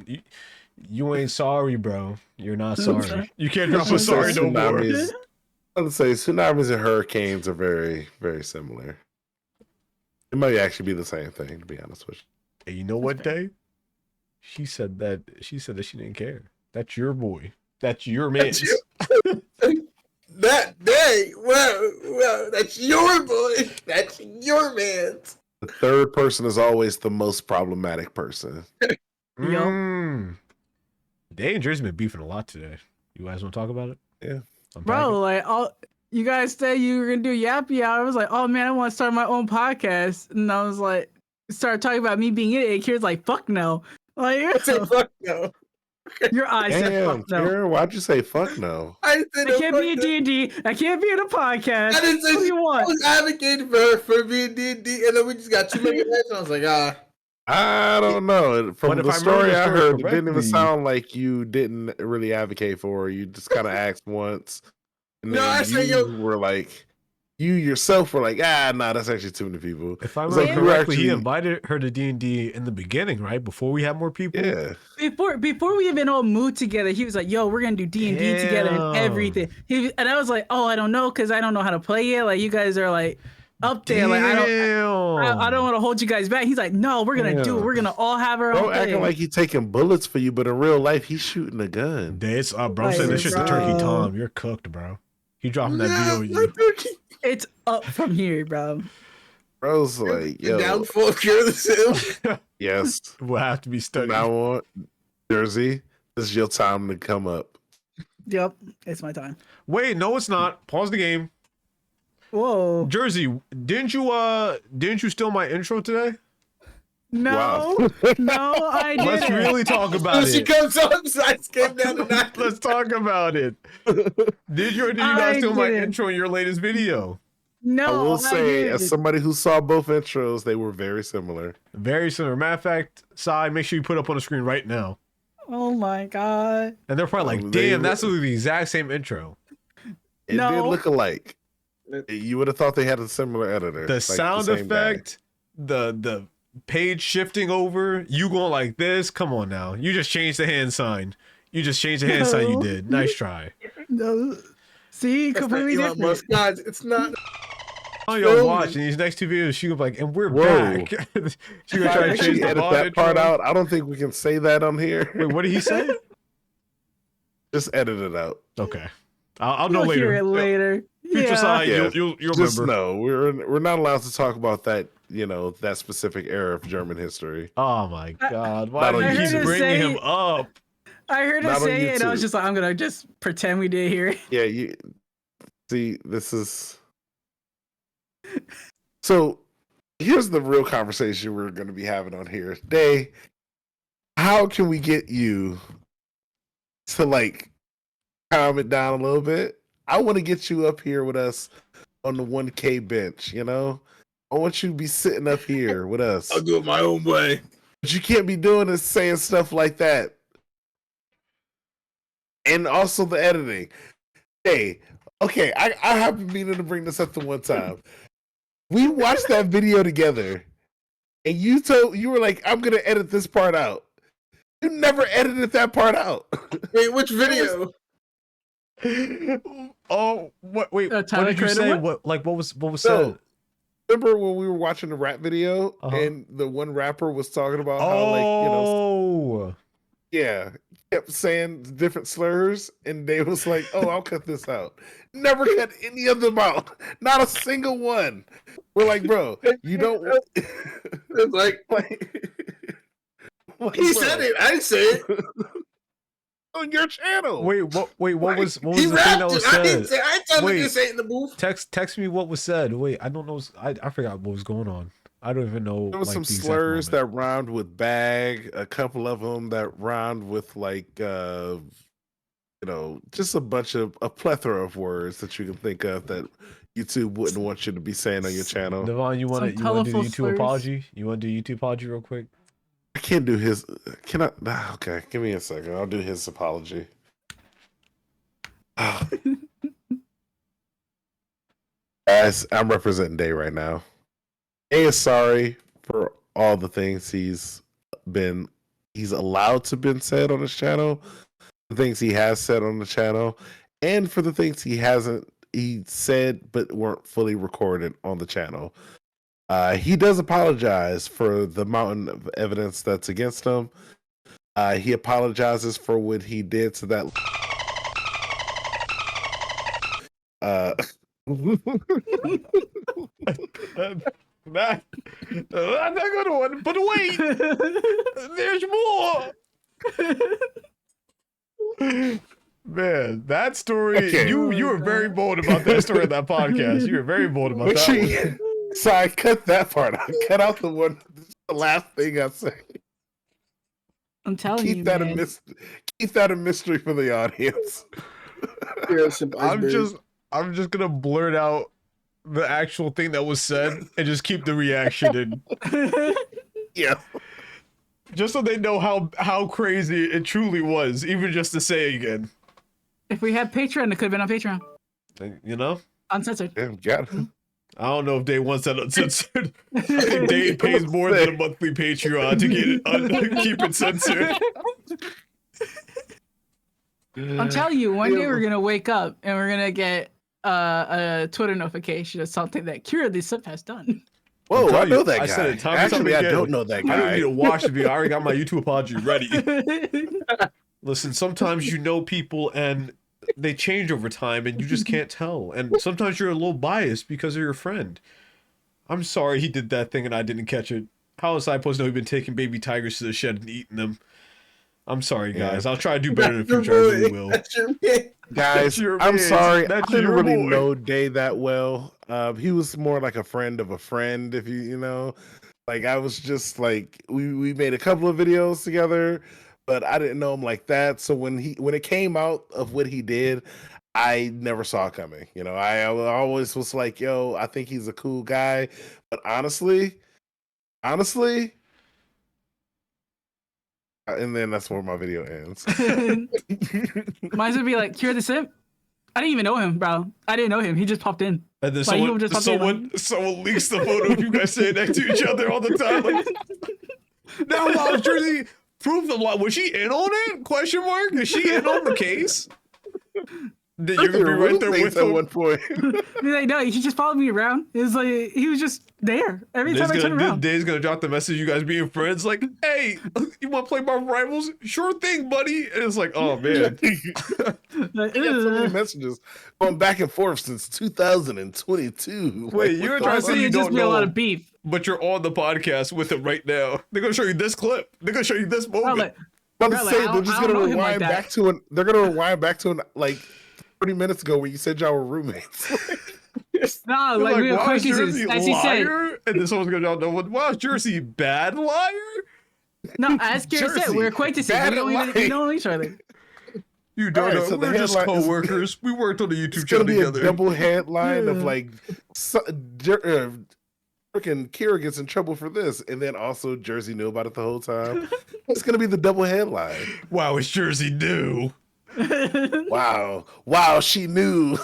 You ain't sorry, bro. You're not sorry. sorry. You can't drop a Say sorry no more. tsunamis- I would say tsunamis and hurricanes are very, very similar. It might actually be the same thing, to be honest with you. Hey, you know what, Day? She said that she didn't care. That's your boy. That's your man. That's That day, well, that's your boy. That's your man. The third person is always the most problematic person. Mm. Day and Jersey been beefing a lot today. You guys want to talk about it? Yeah. Bro, like you guys said you were gonna do Yappy Hour. I was like, oh man, I want to start my own podcast. And I was like, started talking about me being in it. And Kira's like, fuck no. Like I said fuck no. your eyes said Damn, fuck no. Karen, why'd you say fuck no? I said I can't be in D&D. I can't be in a podcast. I didn't say What do you I want? was advocating for being D&D, and then we just got too many heads, and I was like, I don't know. From But if the I remember story the I story heard, it didn't even correctly- sound like you didn't really advocate for it. You just kind of asked once. And No, then I say, you yo- were like, you yourself were like, nah, that's actually too many people. If I It's remember like you correctly, he actually- invited her to D&D in the beginning, right? Before we had more people. Yeah. Before we even all moved together, he was like, "Yo, we're gonna do D&D together and Damn. everything." And I was like, "Oh, I don't know, cause I don't know how to play it. Like you guys are like up there. Like I don't want to hold you guys back." He's like, "No, we're gonna do it. Damn. We're gonna all have our Bro own acting thing." like he's taking bullets for you, but in real life, he's shooting a gun. It's bro, I'm saying this shit's the Bro. turkey Tom. You're cooked, bro. He dropping that nah, video on you. It's up from here, bro. Bro's like, the yo, downfall of Fearless Hill. yes, Will have to be from studied. now on, Jersey, this is your time to come up. Yep, it's my time. Wait, no, it's not. Pause the game. Whoa, Jersey, didn't you steal my intro today? no, Wow. no, I didn't. Let's really talk about She it. comes up, sides came down to 9. Let's talk about it. Did you I guys steal my didn't. intro in your latest video? No, I will say, didn't. as somebody who saw both intros, they were very similar. Very similar. Matter of fact, Sai, make sure you put up on the screen right now. Oh my god. And they're probably like, They damn, were- that's literally the exact same intro. It No. did look alike. You would have thought they had a similar editor. The like sound same guy. effect, the page shifting over, you going like this. Come on now. You just changed the hand sign. You just changed the hand sign you No. did. Nice try. No. See, That's not completely Elon different. Musk. Guys, it's not. Oh, y'all watch, and these next 2 videos, she go like, and we're back. She gonna try to change the edit that part out. I don't think we can say that on here. Wait, what did he say? Just edit it out. Okay, I'll know You'll later. hear it later. Future side, Yeah. you'll Just remember. no, we're not allowed to talk about that. You know, that specific era of German history. Oh my God! Why Not do on you keep YouTube. bringing him up? I heard her Not on say it, and I was YouTube. just like, I'm gonna just pretend we did hear it. Yeah, you see, this is so. Here's the real conversation we're going to be having on here today. How can we get you to like calm it down a little bit? I want to get you up here with us on the 1K bench. You know, I want you to be sitting up here with us. I'll do it my own way. But you can't be doing is saying stuff like that. And also the editing. Hey, okay, I have been meaning to bring this up to one time. We watched that video together, and you were like, I'm gonna edit this part out. You never edited that part out. Wait, which video? Oh, what? Wait, what Tyler did you Creator say? one? What was So, said? remember when we were watching the rap video, Uh-huh. and the one rapper was talking about how, like, you know, Oh, yeah, kept saying different slurs, and they was like, "Oh, I'll cut this out." Never cut any of them out. Not a single one. We're like, bro, you don't. It's like like, he bro, said it. I didn't say it. on your channel. wait, what? Wait, what was He the thing rapped that was it. I didn't said? say. I ain't telling Wait. you to say it in the booth. Text me what was said. Wait, I don't know. I forgot what was going on. I don't even know. There was like, some the exact slurs moment. that rhymed with bag. A couple of them that rhymed with like, you know, just a bunch of a plethora of words that you can think of that YouTube wouldn't want you to be saying on your channel. Devon, you want to do the colorful YouTube slurs. apology? You want to do YouTube apology real quick? I can't do his. Can I? Okay, give me a second. I'll do his apology. Guys, I'm representing Day right now. Day is sorry for all the things he's allowed to been said on his channel, the things he has said on the channel, and for the things he said but weren't fully recorded on the channel. He does apologize for the mountain of evidence that's against him. He apologizes for what he did to that. That's not good one, but wait, there's more. Man, that story, Okay. you were very bold about that story in that podcast. You were very bold about Make that sure one. you, so I cut that part out. Cut out the one, the last thing I say. I'm telling you, Keep that man. keep that a mystery for the audience. Yeah, some iceberg. I'm just gonna blurt out the actual thing that was said and just keep the reaction in. Yeah. Just so they know how crazy it truly was, even just to say again. If we had Patreon, it could have been on Patreon. You know? Uncensored. Yeah, got it. I don't know if Day wants that uncensored. I think Day pays more than a monthly Patreon to get it keep it censored. I'm telling you, one day we're gonna wake up and we're gonna get a Twitter notification of something that Kira the Sip has done. Whoa, tell I know you, that guy. I said it time and time Actually, I again. don't know that I don't need guy. to watch the video. I already got my YouTube apology ready. Listen, sometimes you know people and they change over time and you just can't tell. And sometimes you're a little biased because of your friend. I'm sorry he did that thing and I didn't catch it. How was I supposed to know he'd been taking baby tigers to the shed and eating them? I'm sorry, guys. I'll try to do better in the future. I really will. That's your man. Guys, your I'm man. sorry. I That's didn't your really boy. know Day that well. He was more like a friend of a friend, if you know. Like I was just like we made a couple of videos together, but I didn't know him like that. So when it came out of what he did, I never saw it coming. You know, I always was like, yo, I think he's a cool guy. But honestly, and then that's where my video ends. Mine's would be like Kira the Simp. I didn't even know him, bro. I didn't know him. He just popped in. And then Like, you just someone leaks the photo of you guys saying next to each other all the time. Like, now, Wild Jersey, proof of what? Was she in on it? Question mark. Is she in on the case? Then you're gonna be right there with at him. one point. He's like, no, he just followed me around. It was like he was just there every time I turned around. Dave's gonna drop the message, you guys being friends, like, hey, you wanna play Marvel Rivals? Sure thing, buddy. And it's like, oh man. Like, I got so many messages going back and forth since 2022. Wait, you're trying to say you it'd just don't be a lot know, of beef. but you're on the podcast with him right now. They're gonna show you this clip. They're gonna show you this I'm moment. like, I'm Bro, just like, saying, I they're don't- just I gonna don't know him rewind like that. back to an. They're gonna rewind back to an like 30 minutes ago where you said y'all were roommates. nah, You're like we were wow, is acquaintances. Jersey As he said, liar? And then someone's gonna drop the one. Wow, is Jersey bad liar? no, as Garrett said, Jersey, we're acquaintances. bad We don't, at even, we lying. don't know each other. You don't Alright, know. so the We're just headline is- co-workers. We worked on the YouTube It's channel gonna be together. a double headline of Yeah. like, freaking Kira gets in trouble for this, and then also Jersey knew about it the whole time. It's gonna be the double headline. Wow, it's Jersey new. Wow, she knew.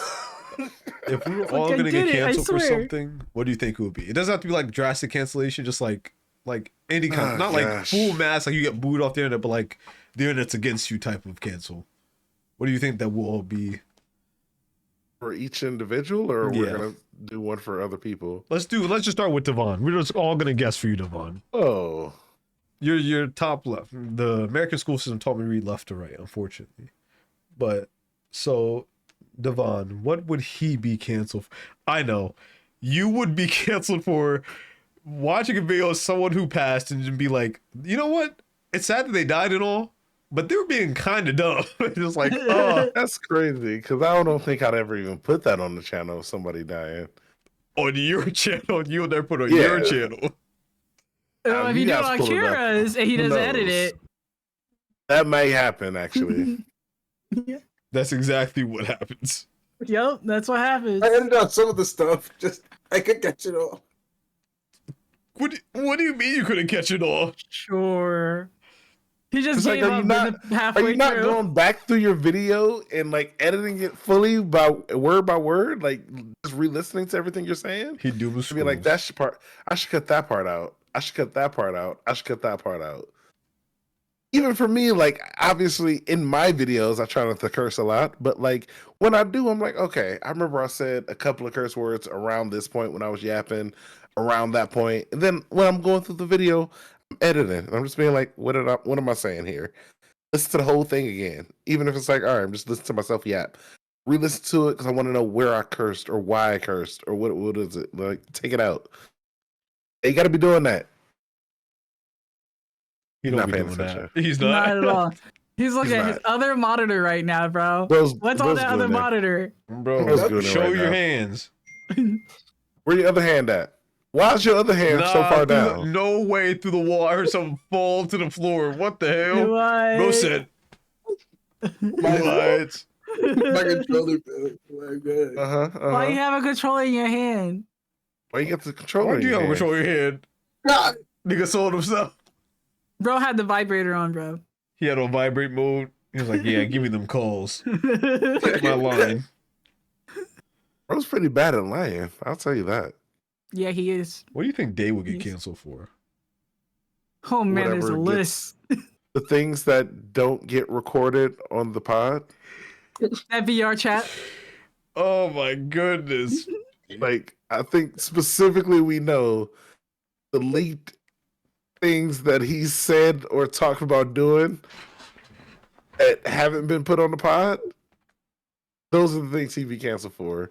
If we were Like, all I gonna get did it, I canceled for swear. something, what do you think it would be? It doesn't have to be like drastic cancellation, just like any kind, Oh, not like gosh. full mass, like you get booed off the internet, but like the internet's against you type of cancel. What do you think that will all be? For each individual, or Yeah. we're gonna do one for other people? Let's just start with Devon. We're just all gonna guess for you, Devon. Oh, You're top left. The American school system taught me to read left to right, unfortunately. But so Devon, what would he be canceled for? I know. You would be canceled for watching a video of someone who passed and just be like, you know what? It's sad that they died and all, but they were being kind of dumb. Just like, oh, that's crazy. Because I don't think I'd ever even put that on the channel of somebody dying. on your channel, you'll never put on Yeah. your channel. If you you do it guys on pull it up. Kira's and he Who doesn't edit knows? it, That may happen, actually. That's exactly what happens. yep, that's what happens. I edited out some of the stuff. Just I could catch it all. What do you mean you couldn't catch it all? Sure. He just It's like, gave are you up not- halfway Are you not through. going back through your video and like editing it fully by word, like just re-listening to everything you're saying? He doom To be like, that should part. I should cut that part out. I should cut that part out. I should cut that part out. Even for me, like obviously in my videos, I try not to curse a lot, but like when I do, I'm like, okay. I remember I said a couple of curse words around this point when I was yapping, around that point, and then when I'm going through the video, I'm editing, and I'm just being like, what am I saying here? Listen to the whole thing again, even if it's like, all right, I'm just listening to myself yap. Re-listen to it because I want to know where I cursed or why I cursed or what is it like. Take it out. You got to be doing that. He don't Not be paying doing that. attention. He's Not not. at all. He's looking He's at his not. other monitor right now, bro. Bro's, What's on bro's that doing other that. monitor? Bro, Bro's doing it show right your now. hands. Where your other hand at? Why is your other hand so far down? No way through the wall. I heard something fall to the floor. What the hell? What? Bro said, what? My controller. My God. Why you have a controller in your hand? Why you got the controller? Why in do you your have hand? control of your head? God. Nigga sold himself. Bro had the vibrator on, bro. He had on vibrate mode. He was like, yeah, give me them calls. Take my line. Bro's pretty bad at lying. I'll tell you that. Yeah, he is. What do you think Day would get Yes. canceled for? Oh man, there's a Whatever list. The things that don't get recorded on the pod, That VR chat. Oh my goodness. like I think specifically we know the leaked things that he said or talked about doing that haven't been put on the pod. Those are the things he'd be canceled for.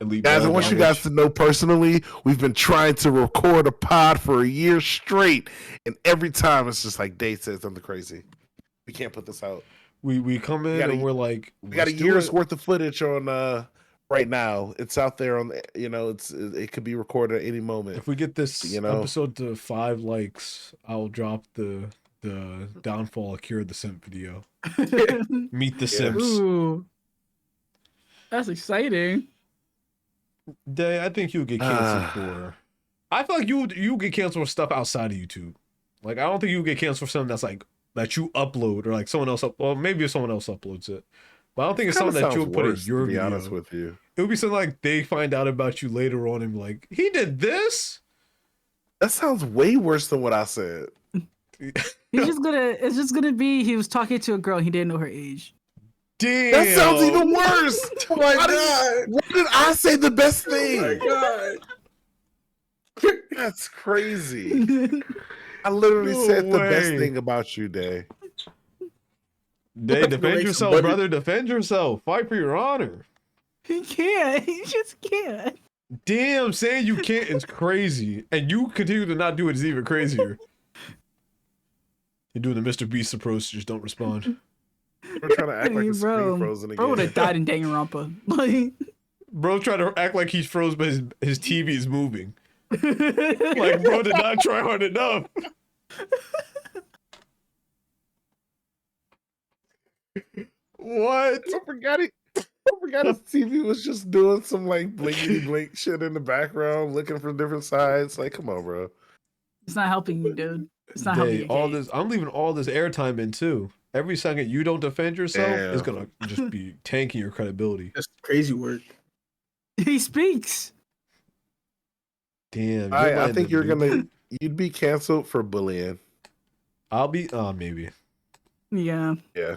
Elite Guys, I ball want you garbage. guys to know personally, we've been trying to record a pod for a year straight, and every time it's just like Dave says something crazy. We can't put this out. We come in got a- and we're like, We got a let's do year's it. worth of footage on right now. It's out there on the, it could be recorded at any moment. If we get this You know? episode to 5 likes, I'll drop the downfall of Cure the Simp video. Meet the Yeah. Simps. Ooh. That's exciting. Day, I think you'll get canceled for. I feel like you get canceled for stuff outside of YouTube. Like I don't think you'll get canceled for something that's like that you upload or like someone else well maybe if someone else uploads it. But I don't think it's Kinda something that sounds you'll put in worse, your to be video. honest with you. It would be something like they find out about you later on and be like, he did this? That sounds way worse than what I said. It's just gonna be he was talking to a girl, he didn't know her age. Damn. That sounds even worse. Oh my Why god! Why did I say the best Oh my thing? god! That's crazy. I literally No said the best way. thing about you, Day. Day, Let's go defend make some yourself, butter. brother. Defend yourself. Fight for your honor. He can't. He just can't. Damn, saying you can't is crazy. And you continue to not do it is even crazier. You're doing the Mr. Beast approach, just don't respond. We're trying to act like Hey, the screen bro. frozen Bro would have again. died in Danganronpa. Like, Bro trying to act like he's froze, but his TV is moving. Like, bro did not try hard enough. What? I forgot his TV was just doing some like blinkety blink shit in the background, looking from different sides. Like, come on, bro. it's not helping you, dude. It's not helping Day, you. all Kate. this. I'm leaving all this airtime in too. Every second you don't defend yourself is Damn. gonna just be tanking your credibility. That's crazy work. He speaks. Damn. you're I letting think the you'd be canceled for bullying. I'll be. Maybe Yeah. Yeah.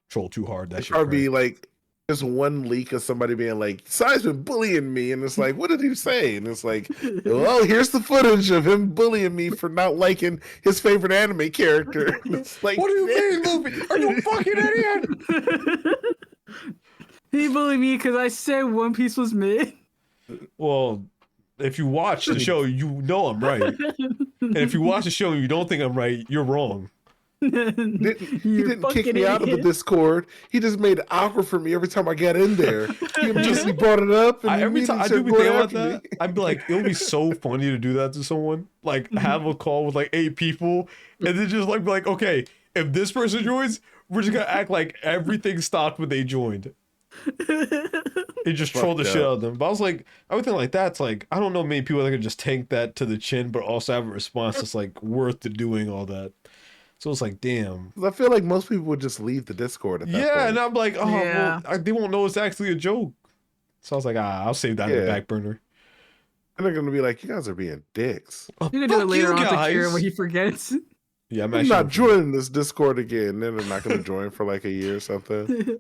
troll too hard. That It'd should probably be like just one leak of somebody being like, Sai's been bullying me. And it's like, what did he say? And it's like, well, here's the footage of him bullying me for not liking his favorite anime character. And it's like, What do you mean, Luffy? Are you a fucking idiot? He bullied me because I said One Piece was mid. Well, if you watch the show, you know I'm right. And if you watch the show and you don't think I'm right, you're wrong. he didn't kick me out of the Discord. He just made it awkward for me every time I got in there. He immediately brought it up. And Every time I do be going thinking about after that, me. I'd be like, it would be so funny to do that to someone. Like, have a call with like 8 people, and then just like be like, okay, if this person joins, we're just gonna act like everything stopped when they joined. It just troll the Fucked shit up. out of them. But I was like, everything like that's like, I don't know many people that could just tank that to the chin, but also have a response that's like worth the doing all that. So it's like, damn. 'Cause I feel like most people would just leave the Discord at that Yeah, point. and I'm like, oh, Yeah. well, they won't know it's actually a joke. So I was like, I'll save that in the Yeah. back burner. And they're gonna be like, you guys are being dicks. Oh, You can do it fuck later you on to guys. Kira when he forgets. Yeah, I'm I'm actually not joining this Discord again. Then they're not gonna join for like a year or something.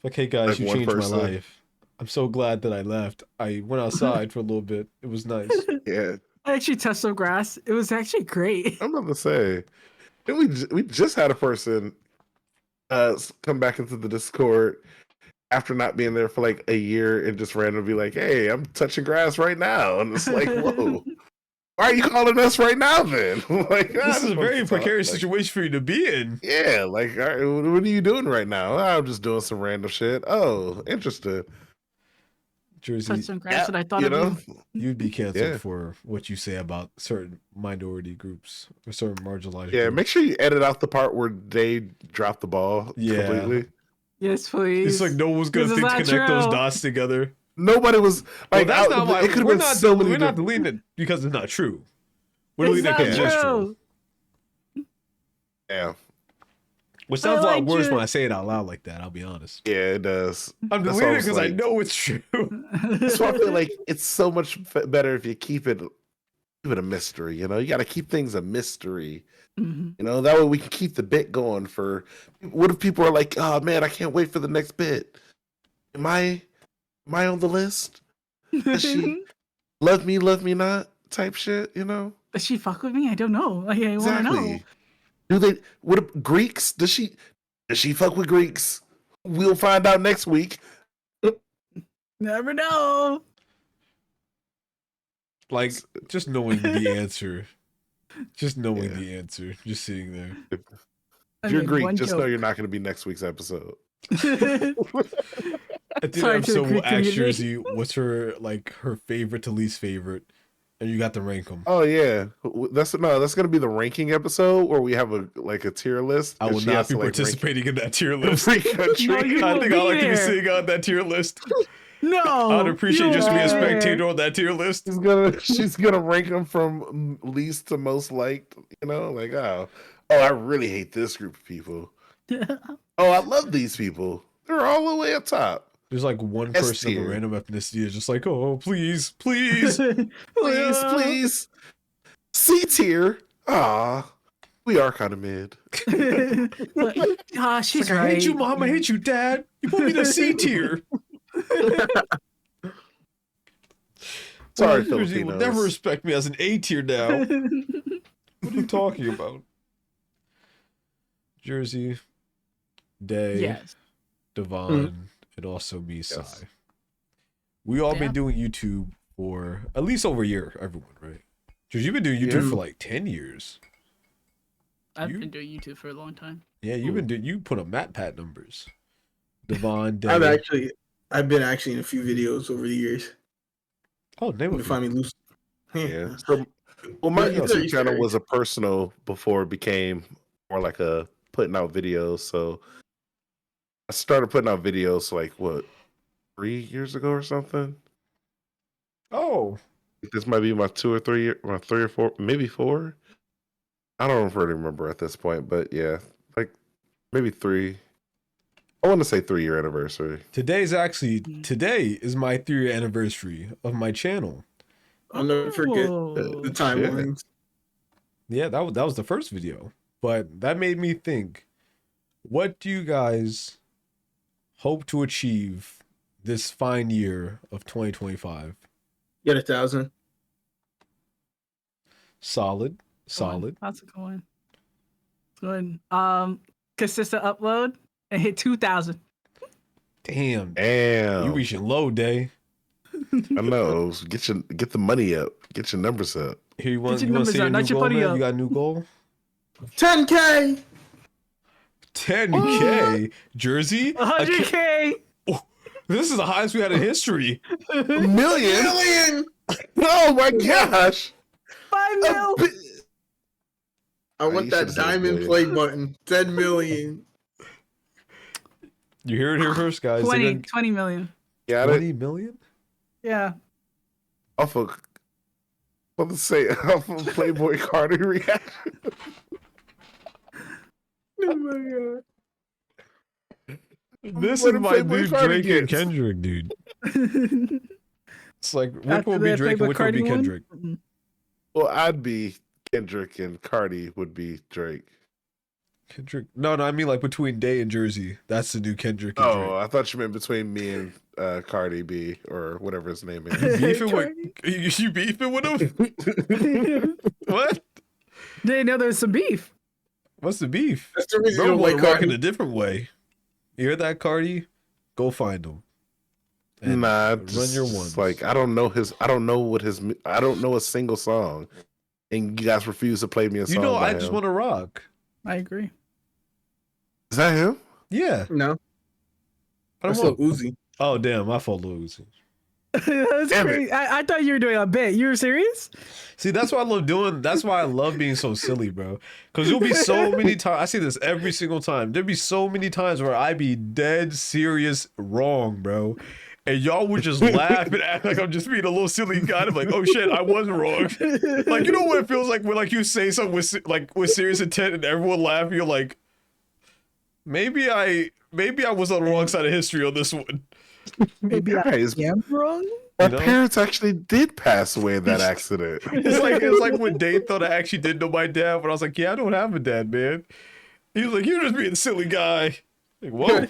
Like, hey guys, Like you one changed person. my life. I'm so glad that I left. I went outside for a little bit. It was nice. Yeah, I actually touched some grass. It was actually great. I'm about to say. And we just had a person come back into the Discord after not being there for like a year and just randomly be like, hey, I'm touching grass right now. And it's like, whoa. Why are you calling us right now then? Like, This is a very precarious situation for you to be in. Yeah, like, all right, what are you doing right now? "Oh, I'm just doing some random shit. Oh, interested. Jersey, Touched some grass and I thought You of know? you. you'd be canceled Yeah. for what you say about certain minority groups or certain marginalized Yeah, groups. make sure you edit out the part where they dropped the ball Yeah. completely. Yes, please. It's like no one's gonna This is think to not connect those true. dots together. Nobody was Well, like, that's not why it could have we're been not. so many We're not different- deleting it because it's not true. We're It's deleting it not because it's true. true. Yeah, Which sounds a I lot like worse you. when I say it out loud like that. I'll be honest. yeah, it does. I'm That's deleting it almost because I like- know it's true. That's why I feel like it's so much better if you keep it a mystery. You know, you got to keep things a mystery. Mhm. You know, that way we can keep the bit going. For what if people are like, oh man, I can't wait for the next bit. Am I on the list? Does she love me not type shit? You know. Does she fuck with me? I don't know. Like, I want to know. Exactly. Do they? What Greeks? Does she fuck with Greeks? We'll find out next week. Never know. Like just knowing the answer. Just knowing Yeah. the answer. Just sitting there. If you're made Greek, one just know joke. you're not going to be next week's episode. At the end of the Sorry to the episode, we'll Greek ask community. Jersey what's her favorite to least favorite, and you got to rank them. Oh yeah, that's going to be the ranking episode where we have a tier list. I and will she not has be to, rank participating in that tier list. every country. No, you I won't think I be like to be there. sitting on that tier list. No. I'd appreciate you just to be a won't there. spectator on that tier list. She's gonna rank them from least to most liked. You know, like oh, I really hate this group of people. Oh, I love these people. They're all the way up top. There's like one S person of a tier. random ethnicity is just like, oh, please, please. Please, please. C tier. Ah, We are kind of mid. But, she's Like, I right. hate you, mom. I hate you, dad. You put me in a C tier. Sorry, Jersey will Filipinos. never respect me as an A tier now. What are you talking about? Jersey, Day, Yes. Devon, and also me, Sai. Yes. We all Yeah. been doing YouTube for at least over a year, everyone, right? Jersey, you've been doing YouTube Yeah. for like 10 years. I've You- been doing YouTube for a long time. Yeah, you've been doing, you put up MatPat numbers. Devon, Day. I've been actually in a few videos over the years. Oh, name You a can find me few. loose. Yeah. So, well, my Yeah, YouTube Easter channel eggs. was a personal before it became more like a putting out videos. So I started putting out videos like what 3 years ago or something. Oh, This might be my 3 or 4, maybe 4. I don't really remember at this point, but yeah, like maybe 3. I want to say 3-year anniversary. today is my 3-year anniversary of my channel. I'll never forget Oh. the timelines. Yeah, that was the first video. But that made me think, what do you guys hope to achieve this fine year of 2025? Get 1,000. Solid. That's a good one. Good. Consistent upload and hit 2,000. Damn. You Damn, reaching low, Day. I know. Get the money up. Get your numbers up. Here, you want your to numbers say up, your not new your goal, buddy man? up. You got a new goal? 10K. 10K? Jersey? 100K. This is the highest we had in history. Million? Oh my gosh. 5 mil. I want you that should've said diamond million. play button. 10 million. You hear it here first, guys. 20 million. Got it. 20 million? Yeah. Off of, let's say, off of Playboy Cardi reaction. Oh my god. This Where is the my Playboy dude, Cardi Drake and gets? Kendrick, dude. It's like Rick After will be the Drake and Playboy Wick will Cardi be one? Kendrick. Mm-mm. Well, I'd be Kendrick and Cardi would be Drake. Kendrick. No, I mean like between Day and Jersey. That's the new Kendrick and Oh, I thought you meant between me and Cardi B or whatever his name Drake. is. Beefing with you beefing with him? What? Didn't know there was some beef. What's the beef? That's the reason Bro, you don't want like to rock in Cardi. a different way. You hear that, Cardi? Go find him. And Nah, run just, your just ones. like I don't know I don't know a single song, and you guys refuse to play me a song. You know, by I just him. want to rock. I agree. Is that him? Yeah, No, I that's don't so want. Uzi. Oh damn, my fault, Lil Uzi. That's Damn it. crazy. I thought you were doing a bit. You were serious? See, that's what I love doing. That's why I love being so silly, bro. Because there'll be so many times. I see this every single time. There'll be so many times where I be dead serious wrong, bro. And y'all would just laugh and act like I'm just being a little silly guy. I'm like, oh shit, I was wrong. Like, you know what it feels like when like you say something with serious intent and everyone laugh. You're like, maybe I was on the wrong side of history on this one. Maybe Guys, I am wrong. my You know? parents actually did pass away in that accident. It's like when Dave thought I actually did know my dad, but I was like, yeah, I don't have a dad, man. He was like, you're just being a silly guy. Like, whoa.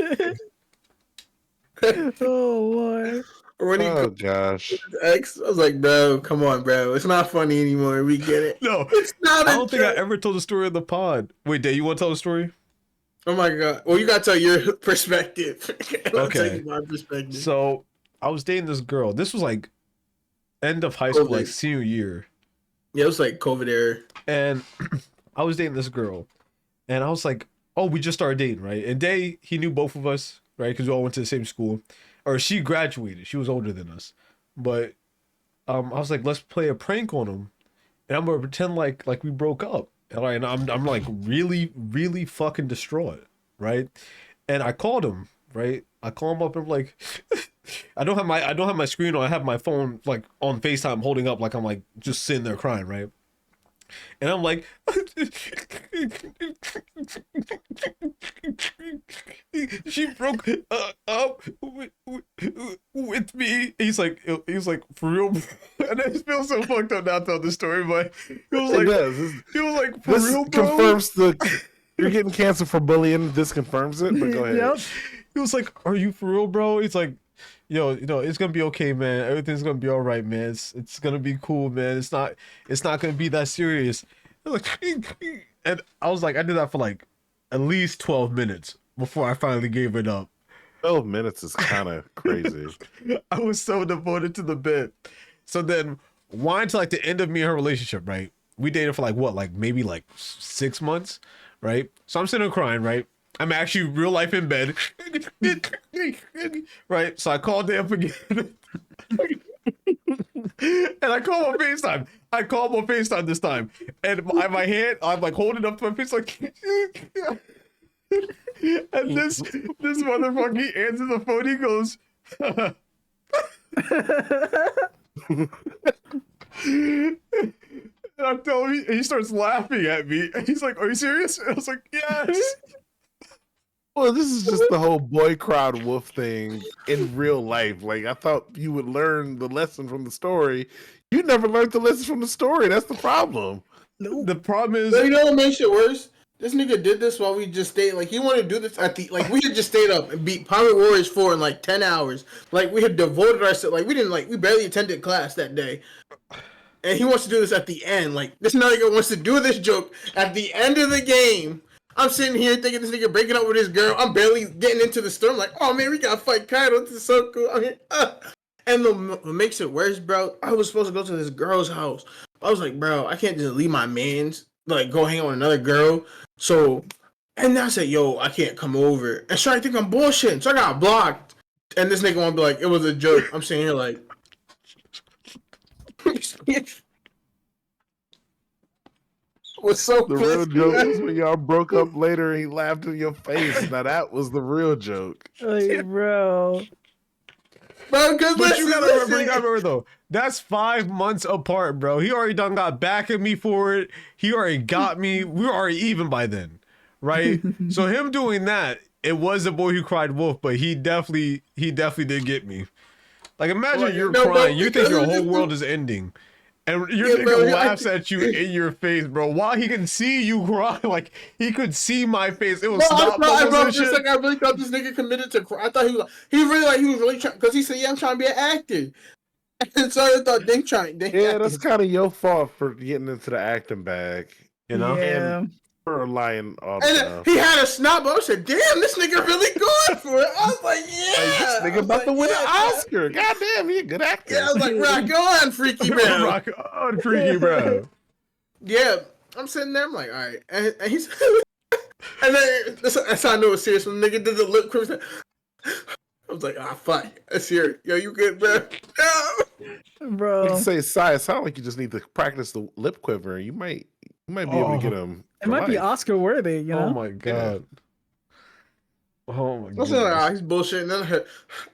Oh boy. Or when he Oh called gosh. his ex, I was like, bro, come on, bro. It's not funny anymore. We get it. No, It's not I a don't think I joke. ever told the story on the pod. Wait, Dave, you want to tell the story? Oh my god. Well, you gotta tell your perspective. I'll Okay. tell you my perspective. So I was dating this girl. This was like end of high school, COVID. like senior year. Yeah, it was like COVID era. And I was dating this girl. And I was like, oh, we just started dating, right? And Day, he knew both of us, right? Because we all went to the same school. Or she graduated. She was older than us. But I was like, let's play a prank on him. And I'm gonna pretend like we broke up. And I'm like really, really fucking distraught, right? And I called him, right? I call him up and I'm like, I don't have my screen on. I have my phone like on FaceTime holding up like I'm like just sitting there crying, right? And I'm like, she broke up with me. He's like, for real, bro? And I just feel so fucked up now telling the story, but he was like, for This real, bro. confirms you're getting canceled for bullying. This confirms it. But go ahead. Yep. He was like, "Are you for real, bro?" He's like, "Yo, it's gonna be okay, man. Everything's gonna be all right, man. It's gonna be cool, man. It's not gonna be that serious." I was like, and I was like, I did that for like at least 12 minutes before I finally gave it up. 12 minutes is kind of crazy. I was so devoted to the bit. So then, wind to like the end of me and her relationship, right? We dated for like what, like maybe like 6 months, right? So I'm sitting there crying, right? I'm actually real life in bed, right? So I called her up again, and I called on FaceTime. I called on FaceTime this time, and my hand, I'm like holding up to my face, like, and this motherfucker, he answers the phone. He goes, and I'm telling you, he starts laughing at me. And he's like, "Are you serious?" And I was like, "Yes." Well, this is just the whole boy crowd wolf thing in real life. Like, I thought you would learn the lesson from the story. You never learned the lesson from the story. That's the problem. The problem is, But you know what makes it worse? This nigga did this while we just stayed. Like, he wanted to do this at the, like, we had just stayed up and beat Pirate Warriors 4 in like 10 hours. Like, we had devoted ourselves. Like, we barely attended class that day. And he wants to do this at the end. Like, this nigga wants to do this joke at the end of the game. I'm sitting here thinking this nigga breaking up with his girl. I'm barely getting into the storm. Like, oh man, we gotta fight Kaido. This is so cool. I mean, and what makes it worse, bro, I was supposed to go to this girl's house. I was like, bro, I can't just leave my mans, like, go hang out with another girl. So, and I said, yo, I can't come over. And so I think I'm bullshitting. So I got blocked. And this nigga wanna be like, it was a joke. I'm sitting here like, was so The real joke was when y'all broke up later and he laughed in your face. Now that was the real joke. Like, bro. Bro, but you gotta remember though, that's 5 months apart, bro. He already done got back at me for it. He already got me. We were already even by then, right? So him doing that, it was the boy who cried wolf, but he definitely did get me. Like, imagine you're crying, you think your whole world is ending, and your nigga laughs at you in your face, bro. While he can see you cry, like he could see my face. It was I really thought this nigga committed to cry. I thought he was really trying, because he said, "Yeah, I'm trying to be an actor." And so I thought Dink trying. Yeah, that's kind of your fault for getting into the acting bag. You know, Yeah. And for lying off. And he had a snot, but I said, "Damn, this nigga really going for it." I was like, "Yeah, This nigga about to win an Oscar. God damn, he a good actor. Yeah, I was like, "Rock on, freaky bro." rock on, freaky bro. Yeah, I'm sitting there. I'm like, "All right," and he's, and then that's how I knew it was serious. When the nigga did the lip quiver, I was like, "Ah, fuck, that's serious. Yo, you good, bro?" Bro. You say, Sai, it sounds like you just need to practice the lip quiver. You might be able to get him. It might be Oscar worthy, you know? Oh my god. Oh my I was like, god. "Ah, he's bullshit." And then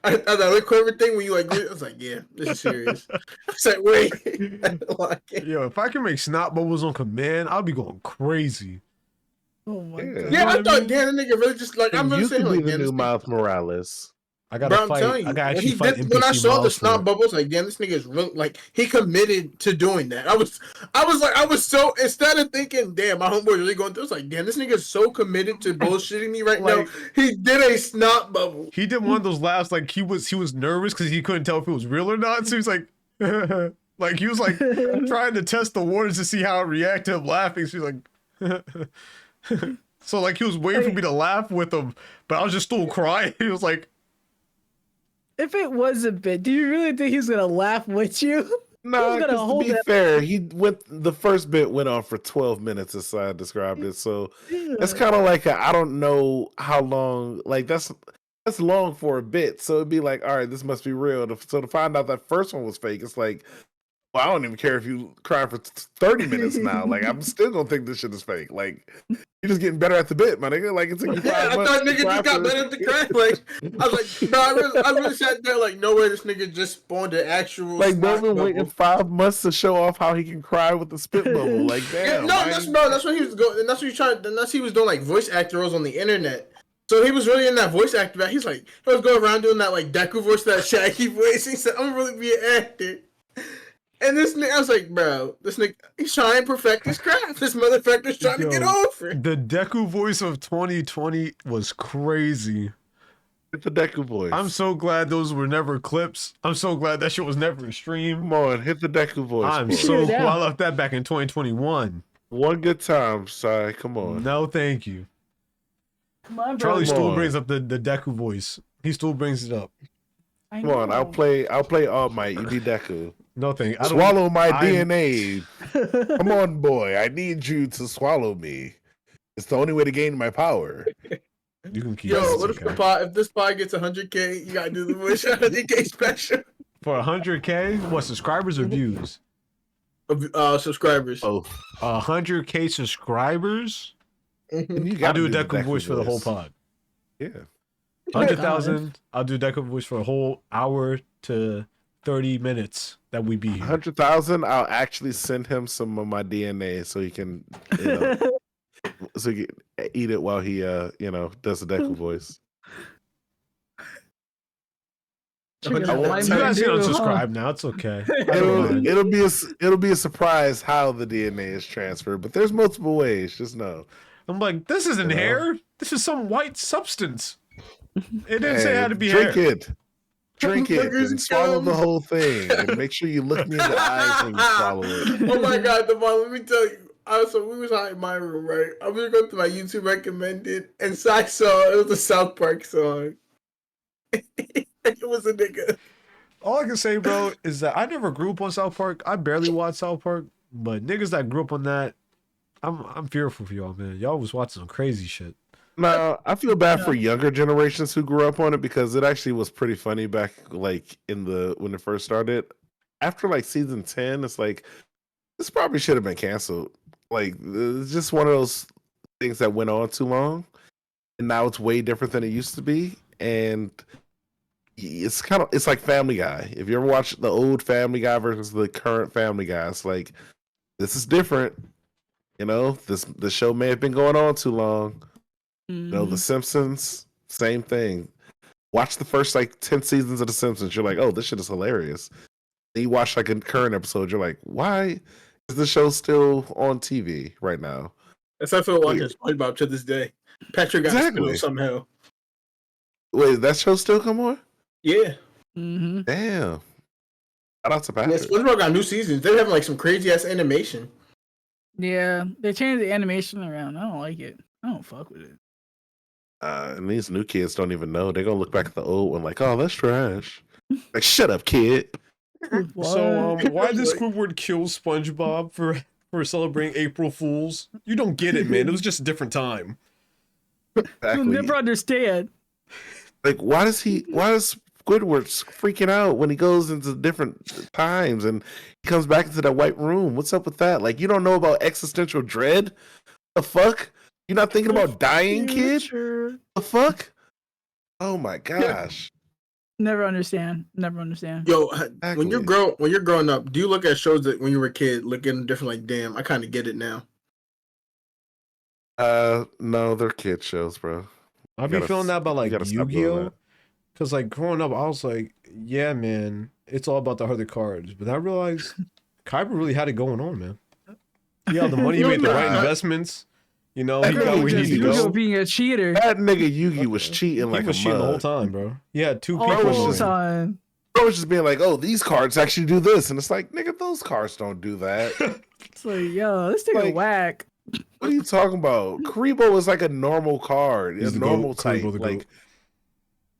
that lip quiver thing when you like, I was like, "Yeah, this is serious." I said, "Wait." Yo, if I can make snot bubbles on command, I'll be going crazy. Oh my Yeah. god. Yeah, I thought, damn, that nigga really just like, I'm really You saying could be like, the damn, new this nigga. Miles Morales. I gotta Bro, I'm fight. telling you, I gotta when, actually fight NPC when I saw the Miles for snot it. bubbles, like, damn, this nigga is real. Like, he committed to doing that. I was so, instead of thinking, damn, my homeboy really going through, it's like, damn, this nigga is so committed to bullshitting me right now. He did a snot bubble. He did one of those laughs, like he was nervous because he couldn't tell if it was real or not. So he's like, like he was like trying to test the waters to see how it reacted to him laughing. So he's like, so like he was waiting for me to laugh with him, but I was just still crying. He was like, If it was a bit, do you really think he's gonna laugh with you? No, gonna to be fair, the first bit went on for 12 minutes as I described it. So it's kind of like I don't know how long. Like that's long for a bit. So it'd be like, all right, this must be real. So to find out that first one was fake, it's like, Well, I don't even care if you cry for 30 minutes now. Like, I'm still gonna think this shit is fake. Like, you're just getting better at the bit, my nigga. Like, it took you 5 Yeah, I months thought to nigga cry just got for- better at the crack. Like, I was like, bro, I really sat there like, no way this nigga just spawned an actual. Like, bro, snot been bubble. waiting 5 months to show off how he can cry with the spit bubble. Like, Yeah, damn. no, why that's you- bro. That's what he was going. And that's what he tried. And that's he was doing like voice actor roles on the internet. So he was really in that voice actor. But he's like, he was going around doing that like Deku voice, that Shaggy voice. He said, "I'm gonna really be an actor." And this nigga, I was like, bro, this nigga, he's trying to perfect his craft. This motherfucker's trying to get Yo. over. The Deku voice of 2020 was crazy. It's the Deku voice. I'm so glad those were never clips. I'm so glad that shit was never a stream. Come on, hit the Deku voice. I'm boy. so Yeah. cool. I left that back in 2021. One good time, Sai. Come on. No, thank you. Come on, Charlie bro. still on. brings up the Deku voice. He still brings it up. I Come on, know. I'll play All Might. You be Deku. No, thank you. Swallow my I'm- DNA. Come on, boy. I need you to swallow me. It's the only way to gain my power. You can keep Yo, it, what if the pod, if this pod gets 100K, you gotta do the voice 100K special. For 100K, what, subscribers or views? Subscribers. Oh, 100K subscribers? Mhm. you I'll do a the Deku voice for the whole pod. Yeah. 100,000, I'll do Deku voice for a whole hour to 30 minutes that we be here. 100,000. I'll actually send him some of my DNA so he can, so he can eat it while he, does the Deku voice. Trigger I that won't white You tell man guys can dude, huh? unsubscribe now. It's okay. I don't mind. It'll be a surprise how the DNA is transferred, but there's multiple ways. Just know. I'm like, this isn't You know? hair. This is some white substance. It didn't say it Hey, had to be drink hair. it. Drink it Motherfuckers and swallow the come. whole thing. And make sure you look me in the eyes when you swallow it. Oh my god, Devon, let me tell you. So we was out in my room, right? I was going through my YouTube recommended, and I saw it was a South Park song. It was a nigga. All I can say, bro, is that I never grew up on South Park. I barely watched South Park, but niggas that grew up on that, I'm fearful for y'all, man. Y'all was watching some crazy shit. No, I feel bad for younger generations who grew up on it because it actually was pretty funny back like when it first started. After like season 10, it's like this probably should have been canceled. Like it's just one of those things that went on too long, and now it's way different than it used to be. And it's like Family Guy. If you ever watch the old Family Guy versus the current Family Guy, it's like this is different. The show may have been going on too long. The Simpsons, same thing. Watch the first like 10 seasons of The Simpsons. You're like, oh, this shit is hilarious. Then you watch like a current episode. You're like, why is the show still on TV right now? That's how I feel watching SpongeBob to this day. Patrick got Exactly. spilled somehow. Wait, is that show still come on? Yeah. Mm-hmm. Damn. Shout out to Yeah, Patrick. SpongeBob got new seasons. They're having like some crazy ass animation. Yeah, they changed the animation around. I don't like it. I don't fuck with it. And these new kids don't even know. They're gonna look back at the old one like, oh, that's trash. Like, shut up, kid. So, What? why did Squidward kill SpongeBob for celebrating April Fools? You don't get it, man. It was just a different time. You'll Exactly. never understand. Like, why does Squidward freaking out when he goes into different times and he comes back into that white room? What's up with that? Like, you don't know about existential dread? The fuck? You're not thinking about dying, kid? Future. The fuck? Oh my gosh. Never understand. Never understand. Yo, Exactly. when you're growing up, do you look at shows that when you were a kid looking different? Like, damn, I kind of get it now. No, they're kid shows, bro. I be gotta- feeling that about you like gotta stop doing Yu-Gi-Oh. that. Because like growing up, I was like, yeah, man, it's all about the other cards. But I realized Kyber really had it going on, man. He had the money, he made the right Nah. investments. You know, That he got nigga where he just needed to Yu-Gi-Oh go. being a cheater. That nigga Yugi was cheating like He was a cheating the whole mug. time, bro. He had two All people. was the just- time. Bro was just being like, oh, these cards actually do this. And it's like, nigga, those cards don't do that. It's like, yo, this nigga Like- whack. What are you talking about? Karibo is like a normal card. He's A the normal goat. type. Karibo the Like, goat.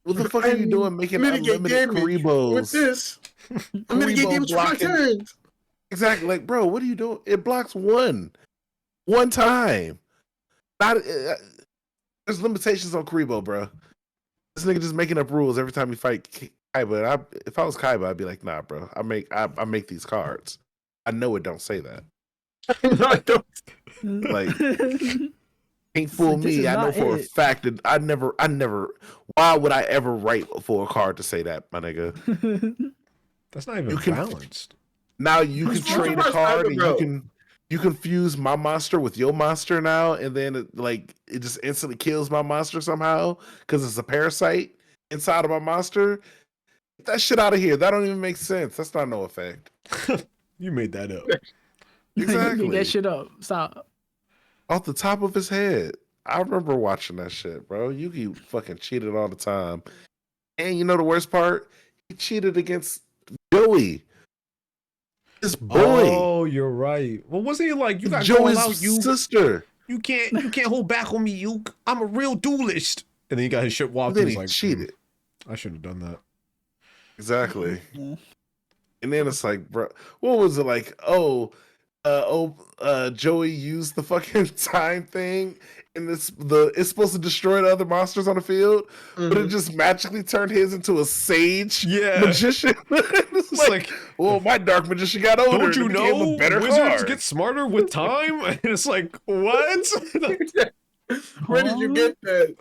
what the fuck are you doing making Mitigate unlimited damage Karibos? with this. I'm gonna get Karibo damage for my blocking- turns. Exactly. Like, bro, what are you doing? It blocks one time. Not. There's limitations on Karibo, bro. This nigga just making up rules every time you fight Kaiba. If I was Kaiba, I'd be like, nah, bro. I make these cards. I know it don't say that. No, I don't. Like, Can't This fool is me. I know not for a it. fact that I never. Why would I ever write for a card to say that, my nigga? That's not even You can- balanced. Now you can I'm trade a surprised card Kyber, and bro. you can fuse my monster with your monster now, and then it just instantly kills my monster somehow because it's a parasite inside of my monster. Get that shit out of here. That don't even make sense. That's not no effect. You made that up. You Exactly. get shit up. Stop. Off the top of his head. I remember watching that shit, bro. Yugi fucking cheated all the time. And you know the worst part? He cheated against Joey. His boy. Oh, you're right. Well, wasn't he like, you got to go Joey's out, you? sister. You can't hold back on me, you. I'm a real duelist. And then he got his shit And whopped. then He was he like, cheated. I should have done that. Exactly. Yeah. And then it's like, bro, what was it like? Joey used the fucking time thing, and it's supposed to destroy the other monsters on the field, but it just magically turned his into a sage Yeah. magician. it's like, well, my dark magician got older. Don't you and it became know a better wizards card. get smarter with time? And it's like, what? Where did you get that?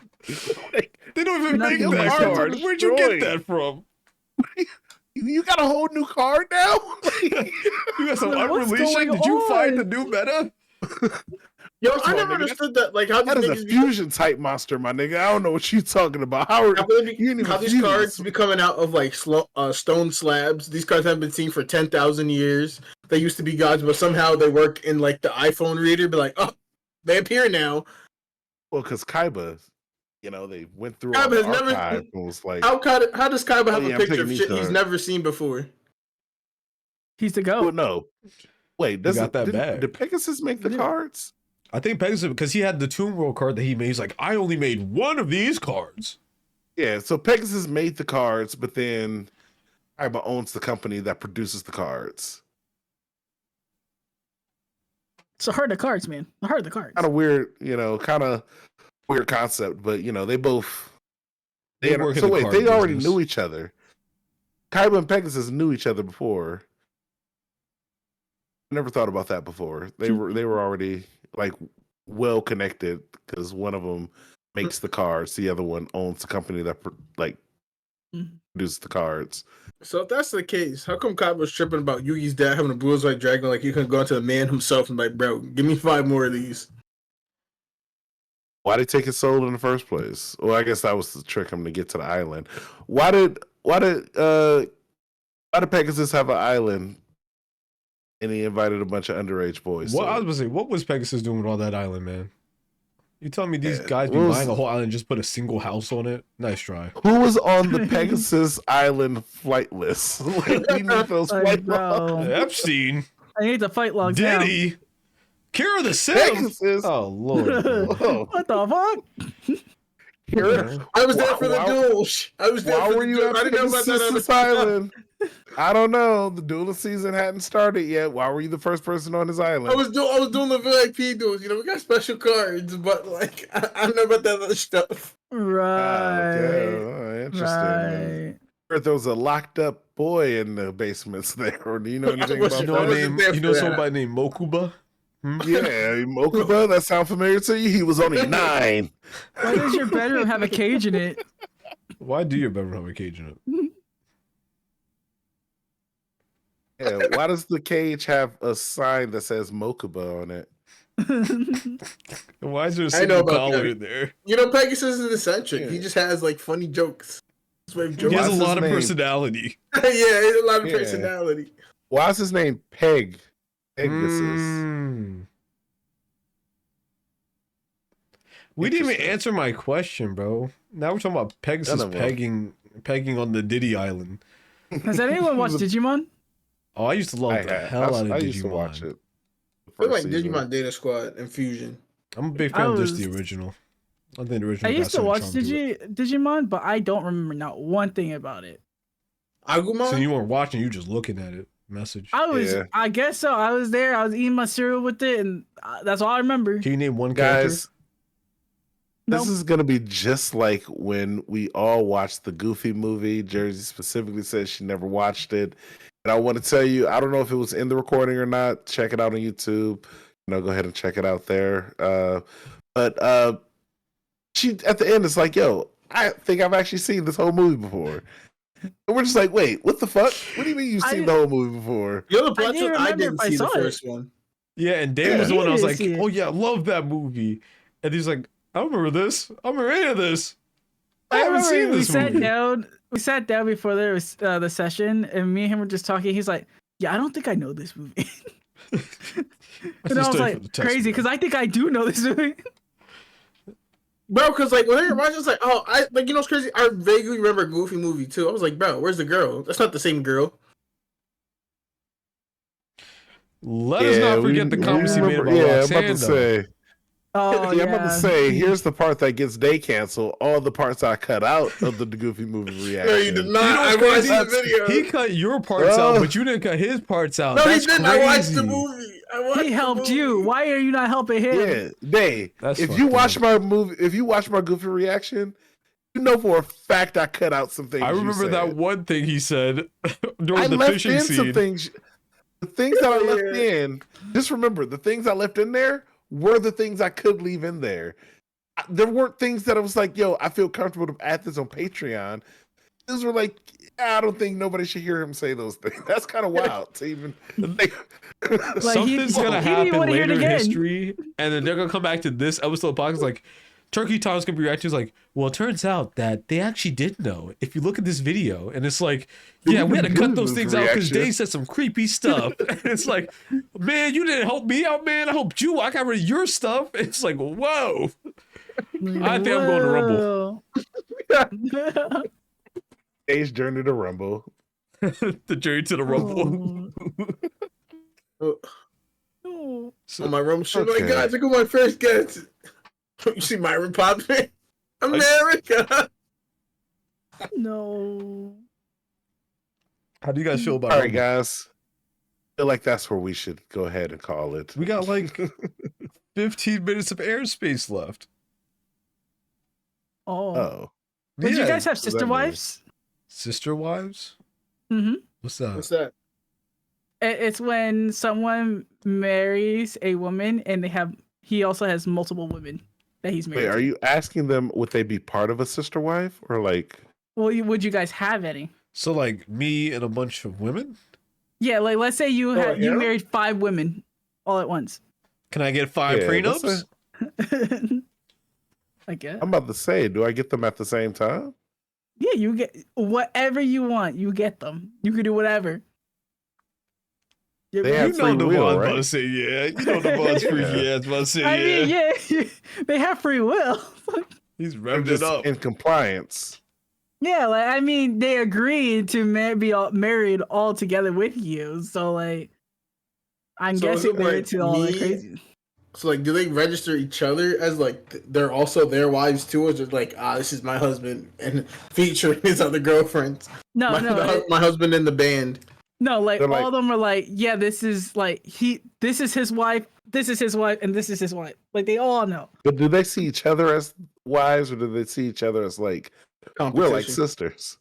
They don't even Not make the that cards are card. Where'd you get destroyed. that from? You got a whole new card now? You got some Like, what's unreleased shit? going Did you find the on? new meta? Yo, First I of all, never nigga, understood that. Like, how that these is a niggas fusion type monster, my nigga. I don't know what you talking about. How how, they be- you didn't even how these fuse. cards be coming out of like stone slabs. These cards haven't been seen for 10,000 years. They used to be gods, but somehow they work in like the iPhone reader. Be like, oh, they appear now. Well, because Kaiba, they went through all Kaiba the has never- archive and was like, How does Kaiba have yeah, a I'm picture taking of these shit he's cards. never seen before? He's the well, goat. no. Wait, got that bag. did Pegasus make the Yeah. cards? I think Pegasus, because he had the Tomb World card that he made. He's like, I only made one of these cards. Yeah, so Pegasus made the cards, but then Kaiba owns the company that produces the cards. So hard the cards, man. I heard the cards. Kind of weird, kind of weird concept, but they both. They work in So the wait, card they already business. knew each other. Kaiba and Pegasus knew each other before. I never thought about that before. They were already like well connected because one of them makes the cards, the other one owns the company that produces the cards. So if that's the case, how come Kaiba's tripping about Yugi's dad having a blue eyed dragon? Like, you can go to the man himself and like, bro, give me 5 more of these. Why did he take his soul in the first place? Well, I guess that was to trick him to get to the island. Why did Pegasus have an island? And he invited a bunch of underage boys. What to I was it? going to say, what was Pegasus doing with all that island, man? You telling me these guys be what was- buying a whole island and just put a single house on it? Nice try. Who was on the Pegasus Island flight list? Like, we need those Like, flight bro. logs. Epstein, I need the fight logs now. Diddy, Kira the Sim. Pegasus. Oh, Lord. Whoa. What the fuck? I was there for the Why- duel. I was there Why for were the you duel. at I didn't know about that. Pegasus Island? I don't know. The dueling season hadn't started yet. Why were you the first person on his island? I was doing the VIP duels. We got special cards, but like I don't know about that other stuff. Right. Okay. Oh, interesting. Right. Heard there was a locked up boy in the basements there. Or do you know anything wasn't- about I that? wasn't there You for know that. somebody named Mokuba? Yeah, Mokuba, that sound familiar to you? He was only 9. Why does your bedroom have a cage in it? Why do your bedroom have a cage in it? Yeah, why does the cage have a sign that says Mokuba on it? Why is there a I know single about collar that. in there? Pegasus is eccentric. He just has like funny jokes. His way of He joking. has What's a his lot of name? personality. Yeah, he has a lot of Yeah. personality. Why is his name Pegasus? We didn't even Interesting. answer my question, bro. Now we're talking about Pegasus None of them. pegging on the Diddy Island. Has anyone watched Digimon? Oh, I used to love the hell out of I Digimon. used to watch it. I feel like First season. Digimon Data Squad and Fusion. I'm a big I fan of just the was- original. I think the original. I got used to certain watch charm to it. Digimon, but I don't remember not one thing about it. Agumon? So you weren't watching, you just looking at it. Message. I was, Yeah. I guess so. I was there. I was eating my cereal with it, and that's all I remember. Can you name one character? Guys, Nope. this is gonna be just like when we all watched the Goofy movie. Jersey specifically said she never watched it, And I want to tell you, I don't know if it was in the recording or not. Check it out on YouTube. Go ahead and check it out there. But she at the end is like, "Yo, I think I've actually seen this whole movie before." And we're just like, "Wait, what the fuck? What do you mean you've seen the whole movie before?" The other plot didn't twist, I remember didn't if I see the saw it. first one. Yeah, and Dave was the he one I was didn't like, see it. "Oh yeah, I love that movie," and he's like, "I don't remember this. I don't remember any of this. I haven't remember seen we this sat movie." down. We sat down before there was the session, and me and him were just talking. He's like, "Yeah, I don't think I know this movie." And I was like, crazy, because I think I do know this movie. Bro, because like when I watched, it's like, oh, I like, you know what's crazy? I vaguely remember a Goofy movie too. I was like, bro, where's the girl? That's not the same girl. Let us not forget the comments he made about Roxanne. I'm about to say. Oh I'm about to say. Here's the part that gets day canceled. All the parts I cut out of the Goofy movie reaction. No, you did not. You know I what's watched crazy? the video. He cut your parts out, but you didn't cut his parts out. No, That's he didn't. crazy. I watched the movie. He helped you. Why are you not helping him? Yeah, Day. That's If fucked you up. watch my movie, if you watch my Goofy reaction, you know for a fact I cut out some things. I remember you that said. one thing he said during I the left fishing in scene. some things. The things that I left in, just remember, the things I left in there were the things I could leave in there. There weren't things that I was like, yo, I feel comfortable to add this on Patreon. Those were like, I don't think nobody should hear him say those things. That's kind of wild to even think. Something's gonna he didn't happen wanna hear it later in again. history, and then they're gonna come back to this episode of the podcast like, Turkey Tom's gonna be reacting like, well, it turns out that they actually did know. If you look at this video, and it's like, yeah, we had to cut those things out because Dave said some creepy stuff. And it's like, man, you didn't help me out, man. I helped you. I got rid of your stuff. It's like, whoa. I think I'm going to Rumble. Dave's journey to Rumble. The journey to the Rumble. Oh. So, On my room stream, Okay. like, guys, look at my first guest. You see Myron popping? America. No. how do you guys feel about All right, Rumble? guys. I feel like that's where we should go ahead and call it. We got like 15 minutes of airspace left. Oh. Oh, Did you Yeah. guys have does that sister mean? wives? Sister wives? Mm-hmm. What's that? What's that? It's when someone marries a woman and he also has multiple women that he's married. wait, are to. you asking them would they be part of a sister wife or like? Well, would you guys have any? So like me and a bunch of women? Yeah, like let's say you yeah? married 5 women all at once. Can I get 5 Yeah, what's prenups? I guess. I'm about to say, do I get them at the same time? Yeah, you get whatever you want. You get them. You can do whatever. They You have know free the will, bond's right? about to say yeah. You know the bond's free. Yeah. Yeah, it's about to say I yeah. mean, yeah, they have free will. He's I'm revved it just up. in compliance. Yeah, like I mean, they agreed to be married all together with you. So like, I'm So is guessing it, they're like, into all that me? crazy. So like, do they register each other as like they're also their wives too, or just like, this is my husband and featuring his other girlfriends? No, My husband in the band. no, like They're all like- of them are like, yeah, this is his wife, this is his wife, and this is his wife. Like they all know. But do they see each other as wives or do they see each other as like we're like Competition. sisters?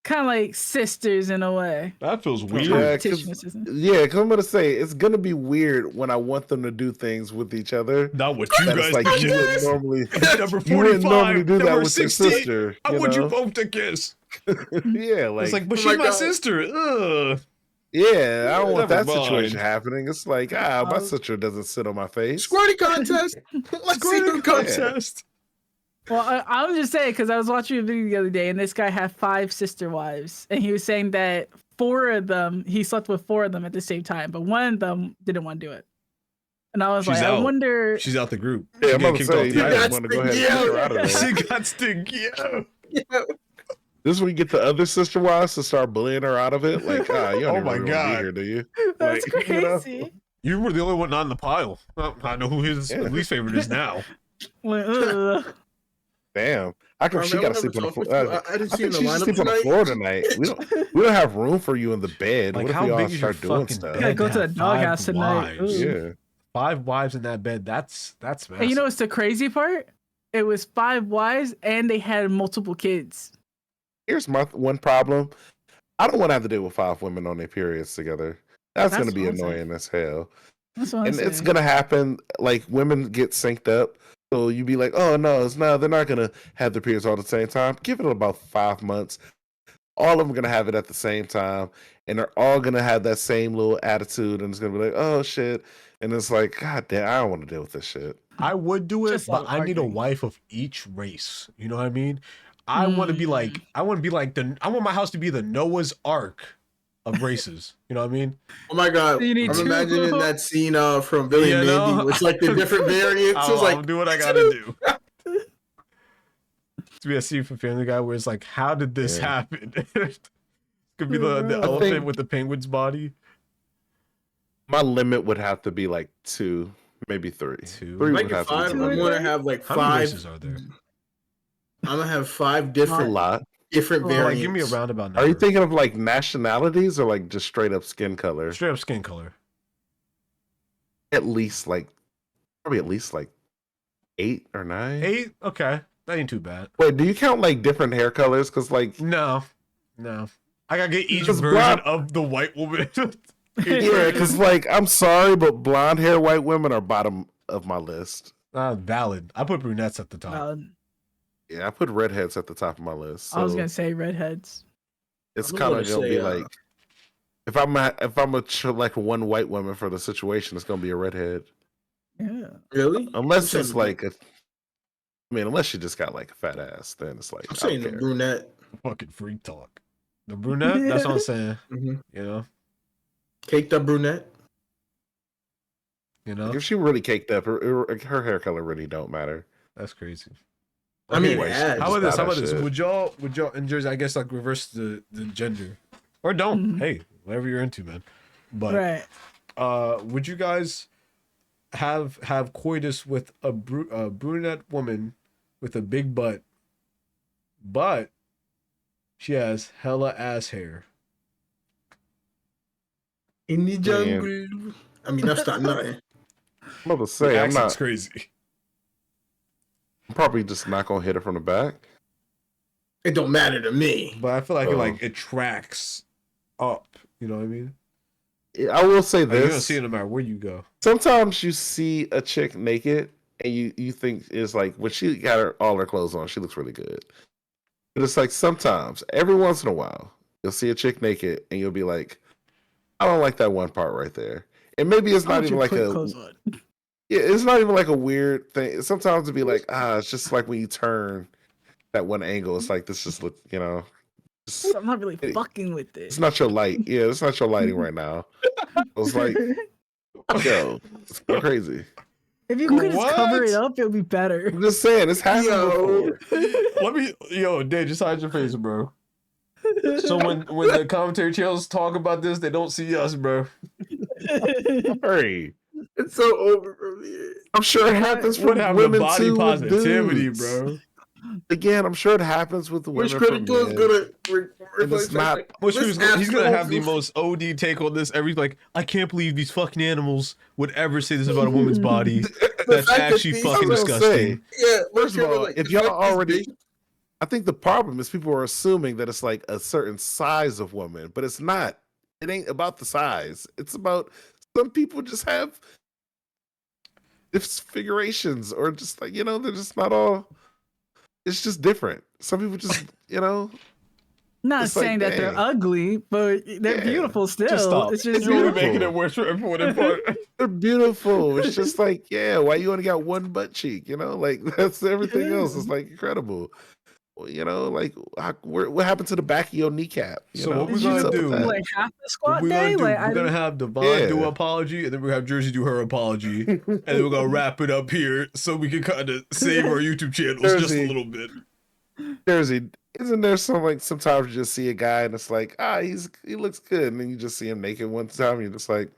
Kind of like sisters in a way. That feels weird. Yeah, Competition with sisters. Yeah, because I'm gonna say it's gonna be weird when I want them to do things with each other. Not what you That guys it's like did. you wouldn't normally, Number you wouldn't 45, normally do that number with 60. your sister. I You want you know? both to kiss. Yeah, like, It's like, but Oh she's my my God. sister. Ugh. yeah, I don't want that Never mind. situation happening. It's like, my Oh. sister doesn't sit on my face. Squirty contest. Let's see who comes. Contest. Well, I'm just saying because I was watching a video the other day, and this guy had 5 sister wives, and he was saying that 4 of them he slept with 4 of them at the same time, but one of them didn't want to do it. And I was She's like, I out. wonder. She's out the group. Yeah, She I'm about getting to kicked say, off you the might That's want to go ahead and the- kick her out of there. She got stinky. Yeah. This is when you get the other sister wives to start bullying her out of it. Like, you don't Oh even my really wanna God. be here, do you? That's Like, you know? crazy. You were the only one not in the pile. Well, I know who his Yeah. least favorite is now. Like, ugh. Damn, I can. I She mean, got I'll to sleep on the never floor. talk with you. I didn't I see you think in she the should lineup sleep on the tonight. floor tonight. We don't have room for you in the bed. Like, What if how we all big is your start doing fucking stuff? bed? Gotta go to the have doghouse 5 tonight. wives. Ooh. Yeah. 5 wives in that bed. That's massive. And you know what's the crazy part? It was 5 wives, and they had multiple kids. Here's my one problem. I don't want to have to deal with 5 women on their periods together. That's gonna That's be what I'm saying. annoying as hell. That's what I'm And it's saying. gonna happen. Like women get synced up, so you be like, "Oh no, it's not. They're not gonna have their periods all at the same time." Give it about 5 months. All of them are gonna have it at the same time, and they're all gonna have that same little attitude, and it's gonna be like, "Oh shit," and it's like, "God damn, I don't want to deal with this shit." I would do it, Just but like I need a arguing. wife of each race. You know what I mean? I want to be like, I want my house to be the Noah's Ark of races. You know what I mean? Oh my god, You need I'm two. imagining that scene from Billy and You Mandy, know? where it's like the different variants. So it's I'll like, do what I gotta do. To be a scene from Family Guy where it's like, how did this Yeah. happen? Could be the Bro. elephant think- with the penguin's body. My limit would have to be like 2, maybe 3. 2. 3 make would it have 5. to I'm be my gonna limit. have like How many 5. races are there? I'm gonna have 5 A different lot. different Well, variants. Like, give me a roundabout number. Are you thinking of like nationalities or like just straight up skin color? Straight up skin color. At least like, probably at least like 8 or 9. 8? Okay. That ain't too bad. Wait, do you count like different hair colors? Because like, No. I gotta get each Because version blonde- of the white woman. yeah, because like, I'm sorry, but blonde hair white women are bottom of my list. Valid. I put brunettes at the top. Yeah, I put redheads at the top of my list. So I was gonna say redheads. it's I'm kind gonna of gonna say, be like, if I'm a select one white woman for the situation, it's gonna be a redhead. Yeah. Really? Unless I'm it's saying- like unless she just got like a fat ass, then it's like I'm I don't saying the care. brunette. Fucking freak talk. The brunette? That's what I'm saying. Mhm. You know? Caked up brunette. You know? Like, if she really caked up, her hair color really don't matter. That's crazy. I mean, Okay, it adds. how about this? Just How not about this? that Would y'all in Jersey, I guess, like reverse the gender, or don't? Mhm. Hey, whatever you're into, man. But Right. would you guys have coitus with a brunette woman with a big butt, but she has hella ass hair? In the jungle. I mean, that's not nothing. I'm about to The say I'm accent's not. crazy. I'm probably just not gonna hit her from the back. It don't matter to me. But I feel like Oh. it tracks up. You know what I mean? I will say Like, you don't this: see it no matter where you go. sometimes you see a chick naked, and you think it's like when she got all her clothes on, she looks really good. But it's like sometimes, every once in a while, you'll see a chick naked, and you'll be like, I don't like that one part right there. And maybe it's Why not don't even you like put a clothes on? yeah, it's not even like a weird thing. Sometimes it'd be like, it's just like when you turn that one angle, it's like this just look, just, I'm not really fucking with this. it's not your light. Yeah, it's not your lighting right now. I was like, yo, it's kinda crazy. If you could just cover it What? up, it would be better. I'm just saying, it's happened Yo. before. Dave, just hide your face, bro. So when the commentary channels talk about this, they don't see us, bro. Hey, It's so over from here. I'm sure it happens for What happened to women body too. With positivity, dudes. bro? Again, I'm sure it happens with Which women. for critical is men. gonna If it's not- He's gonna have the most OD take on this. Like, I can't believe these fucking animals would ever say this about a woman's body. That's actually fucking I was gonna disgusting. say, Yeah, First of all, if y'all already, based- I think the problem is people are assuming that it's like a certain size of woman, but it's not. It ain't about the size. It's about some people just have disfigurations or just like, they're just not all. It's just different. Some people just, Not It's like, saying that they're dang. ugly, but they're Yeah. beautiful still. Just stop. It's just It's You're beautiful. making it worse for everyone involved. they're beautiful. It's just like, yeah, why you only got one butt cheek? Like that's everything else. It's like incredible. Well, like what happened to the back of your kneecap? So know? what we're What's gonna up with do- that? like half the What squat we're gonna day. do? Like We're gonna have Devon do Yeah. an apology, and then we're gonna have Jersey do her apology, and then we're gonna wrap it up here so we can kind of save our YouTube channels just a Jersey. little bit. Jersey, isn't there sometimes you just see a guy and it's like, he looks good, and then you just see him naked one time, and you're just like,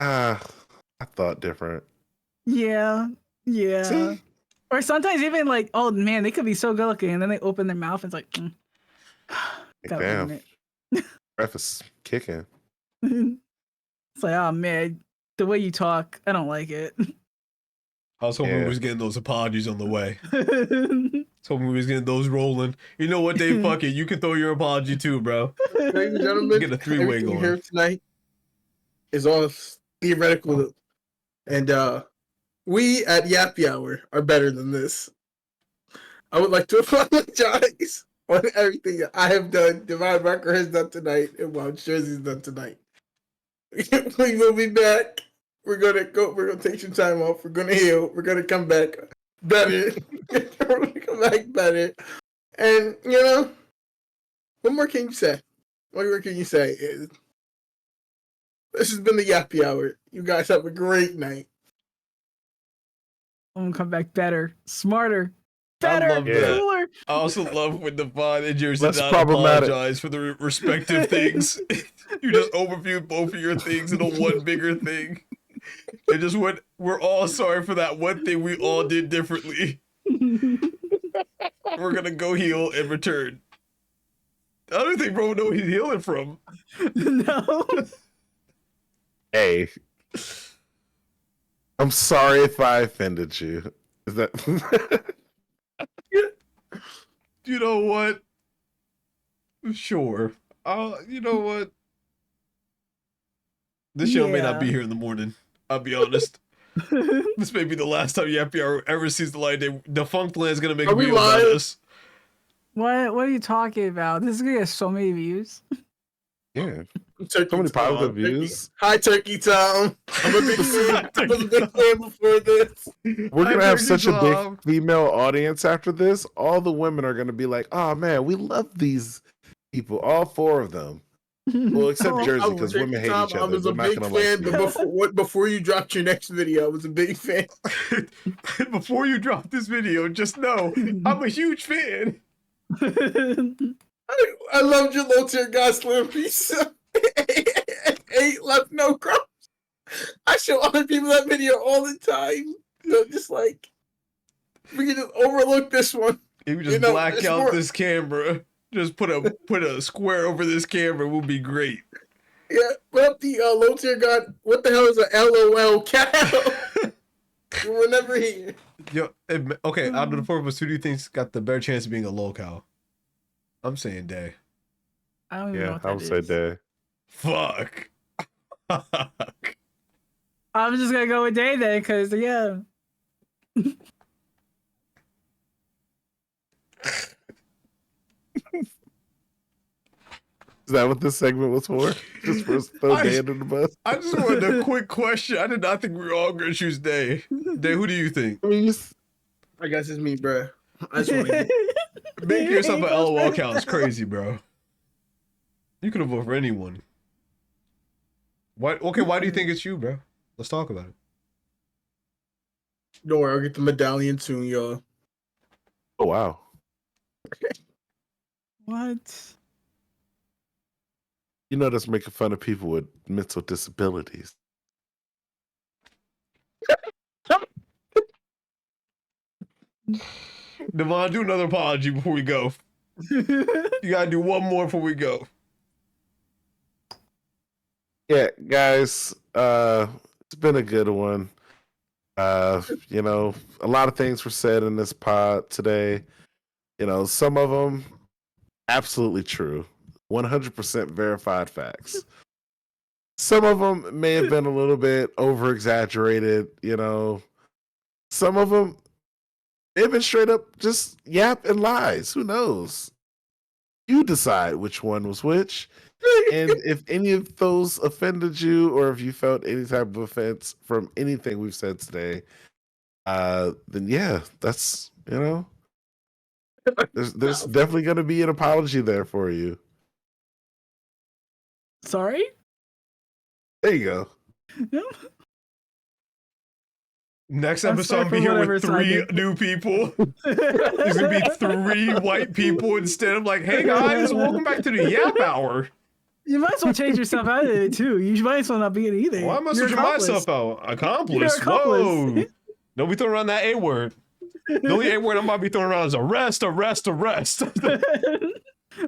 I thought different. yeah. See? Or sometimes even like, oh man, they could be so good looking, and then they open their mouth and it's like, gotta Damn, open breath is kicking. it. It's like, oh man, the way you talk, I don't like it. I was hoping Yeah. we was getting those apologies on the way. hoping we was getting those rolling. You know what, Dave? Fuck it. You can throw your apology too, bro. Ladies and gentlemen, Get a three-way everything going. here tonight is all theoretical, and we at Yappy Hour are better than this. I would like to apologize on everything that I have done, Divine Marker has done tonight, and Wild Jersey's done tonight. We will be back. We're gonna take some time off. We're gonna heal. We're gonna come back better. We're gonna come back better. And you know, what more can you say? What more can you say? This has been the Yappy Hour. You guys have a great night. I'm gonna come back better, smarter, I better, love that. cooler. I also love when Devon and Jersey Less not problematic. apologize for the respective things. You just overviewed both of your things into one bigger thing. It just went, we're all sorry for that one thing we all did differently. We're gonna go heal and return. I don't think bro know what he's healing from. No. Hey, I'm sorry if I offended you. Is that? You know what? Sure. You know what? This show may not Yeah. be here in the morning. I'll be honest. This may be the last time Yappy Hour ever sees the light of day. Defunct Land's gonna make a Are we video about live? us. What are you talking about? This is gonna get so many views. Yeah, Turkey so many Town. positive views. Hi, Turkey Town. I'm a big fan. I was a big fan before this. We're gonna have such a Tom. big female audience after this. All the women are gonna be like, "Oh man, we love these people, all 4 of them." Well, except Oh, Jersey, I was because a big women hate fan. each I other. was a They're not big gonna like fan, you. but before you dropped your next video, I was a big fan. Before you drop this video, just know I'm a huge fan. I loved your low tier God slam piece. Ain't left no crumbs. I show other people that video all the time. So just like we can just overlook this one. If you just know, black it's out more- this camera, just put a square over this camera, will be great. Yeah, put up the low tier God. What the hell is a LOL cow? We're never here. Yo, okay, out of the 4 of us, who do you think's got the better chance of being a lolcow? I'm saying Day. I don't even know Yeah, what I that would say is. day. Fuck. I'm just gonna go with Day then, cause yeah. Is that what this segment was for? Just for us to throw I- Day under the bus? I just wanted a quick question. I did not think we were all gonna choose Day. Day, who do you think? I mean, I guess it's me, bruh. I just want to Making yourself an LOL account is crazy, bro. You could have voted for anyone. Why? Okay, why do you think it's you, bro? Let's talk about it. Don't worry, I'll get the medallion soon, y'all. oh wow. What? You know that's making fun of people with mental disabilities. Devon, do another apology before we go. You gotta do one more before we go. Yeah, guys, it's been a good one. You know, a lot of things were said in this pod today. You know, some of them absolutely true, 100% verified facts. Some of them may have been a little bit over exaggerated. You know, some of them may have been straight up just yap and lies. Who knows? You decide which one was which. And if any of those offended you, or if you felt any type of offense from anything we've said today, then yeah, that's, you know, there's definitely going to be an apology there for you. Sorry? There you go. Next I'm episode, sorry I'll be for here whatever with 3 side. new people. There's gonna be 3 white people instead. I'm like, hey guys, welcome back to the Yap Hour. You might as well change yourself out of it too. You might as well not be in either. Why am I You're switching accomplice. myself out? Accomplice. You're accomplice. Whoa. Don't be throwing around that A word. The only A word I might be throwing around is arrest. Why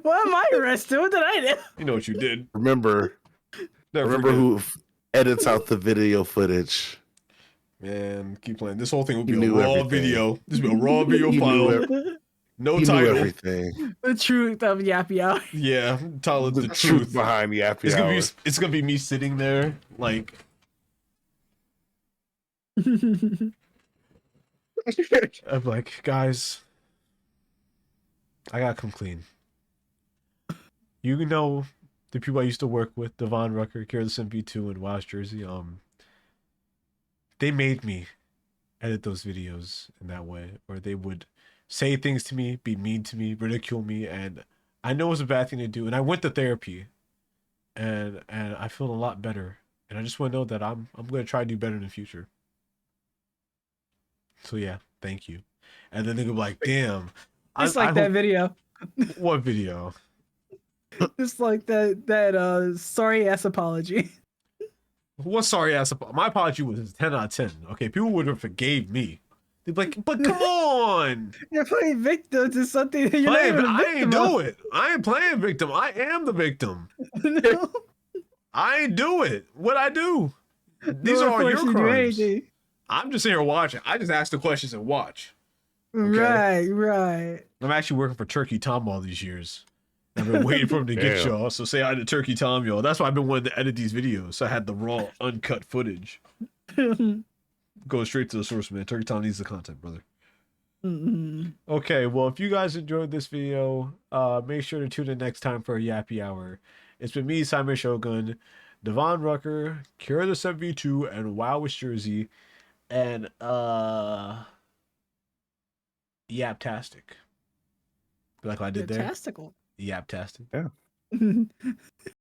am I arrested? What did I do? You know what you did. Remember Never remember forget. who edits out the video footage. Man, keep playing. This whole thing will be You a knew raw everything. video. This will be a raw video You knew file. it. No He knew title. everything. The truth of Yappy Hour. Yeah, title The, the truth truth. behind Yappy It's gonna Hour. be it's gonna be me sitting there like I'm like, guys, I gotta come clean. You know the people I used to work with, Devon Rucker, Careless MP2, and West Jersey, they made me edit those videos in that way, or they would say things to me, be mean to me, ridicule me, and I know it was a bad thing to do. And I went to therapy, and I feel a lot better. And I just want to know that I'm gonna try to do better in the future. So yeah, thank you. And then they go like, damn. Just like that hope- video. What video? Just like that sorry ass apology. What sorry ass? My apology was 10 out of 10. Okay, people would have forgave me. They'd be like, but come on. You're playing victim to something that you're not even a I victim ain't of. do it. I ain't playing victim. I am the victim. No. I ain't do it. What I do? These No are one all your forced you to do crimes. anything. I'm just here watching. I just ask the questions and watch. Right. I'm actually working for Turkey Tom all these years. I've been waiting for him to get Damn. y'all. So say hi to Turkey Tom, y'all. That's why I've been wanting to edit these videos. So I had the raw, uncut footage. Go straight to the source, man. Turkey Tom needs the content, brother. Mm-mm. Okay, well, if you guys enjoyed this video, make sure to tune in next time for a Yappy Hour. It's been me, Simon Shogun, Devon Rucker, Kira the 7v2, and West Jersey, and Yaptastic. Like I did there? Fantastical. Yaptastic. Yeah.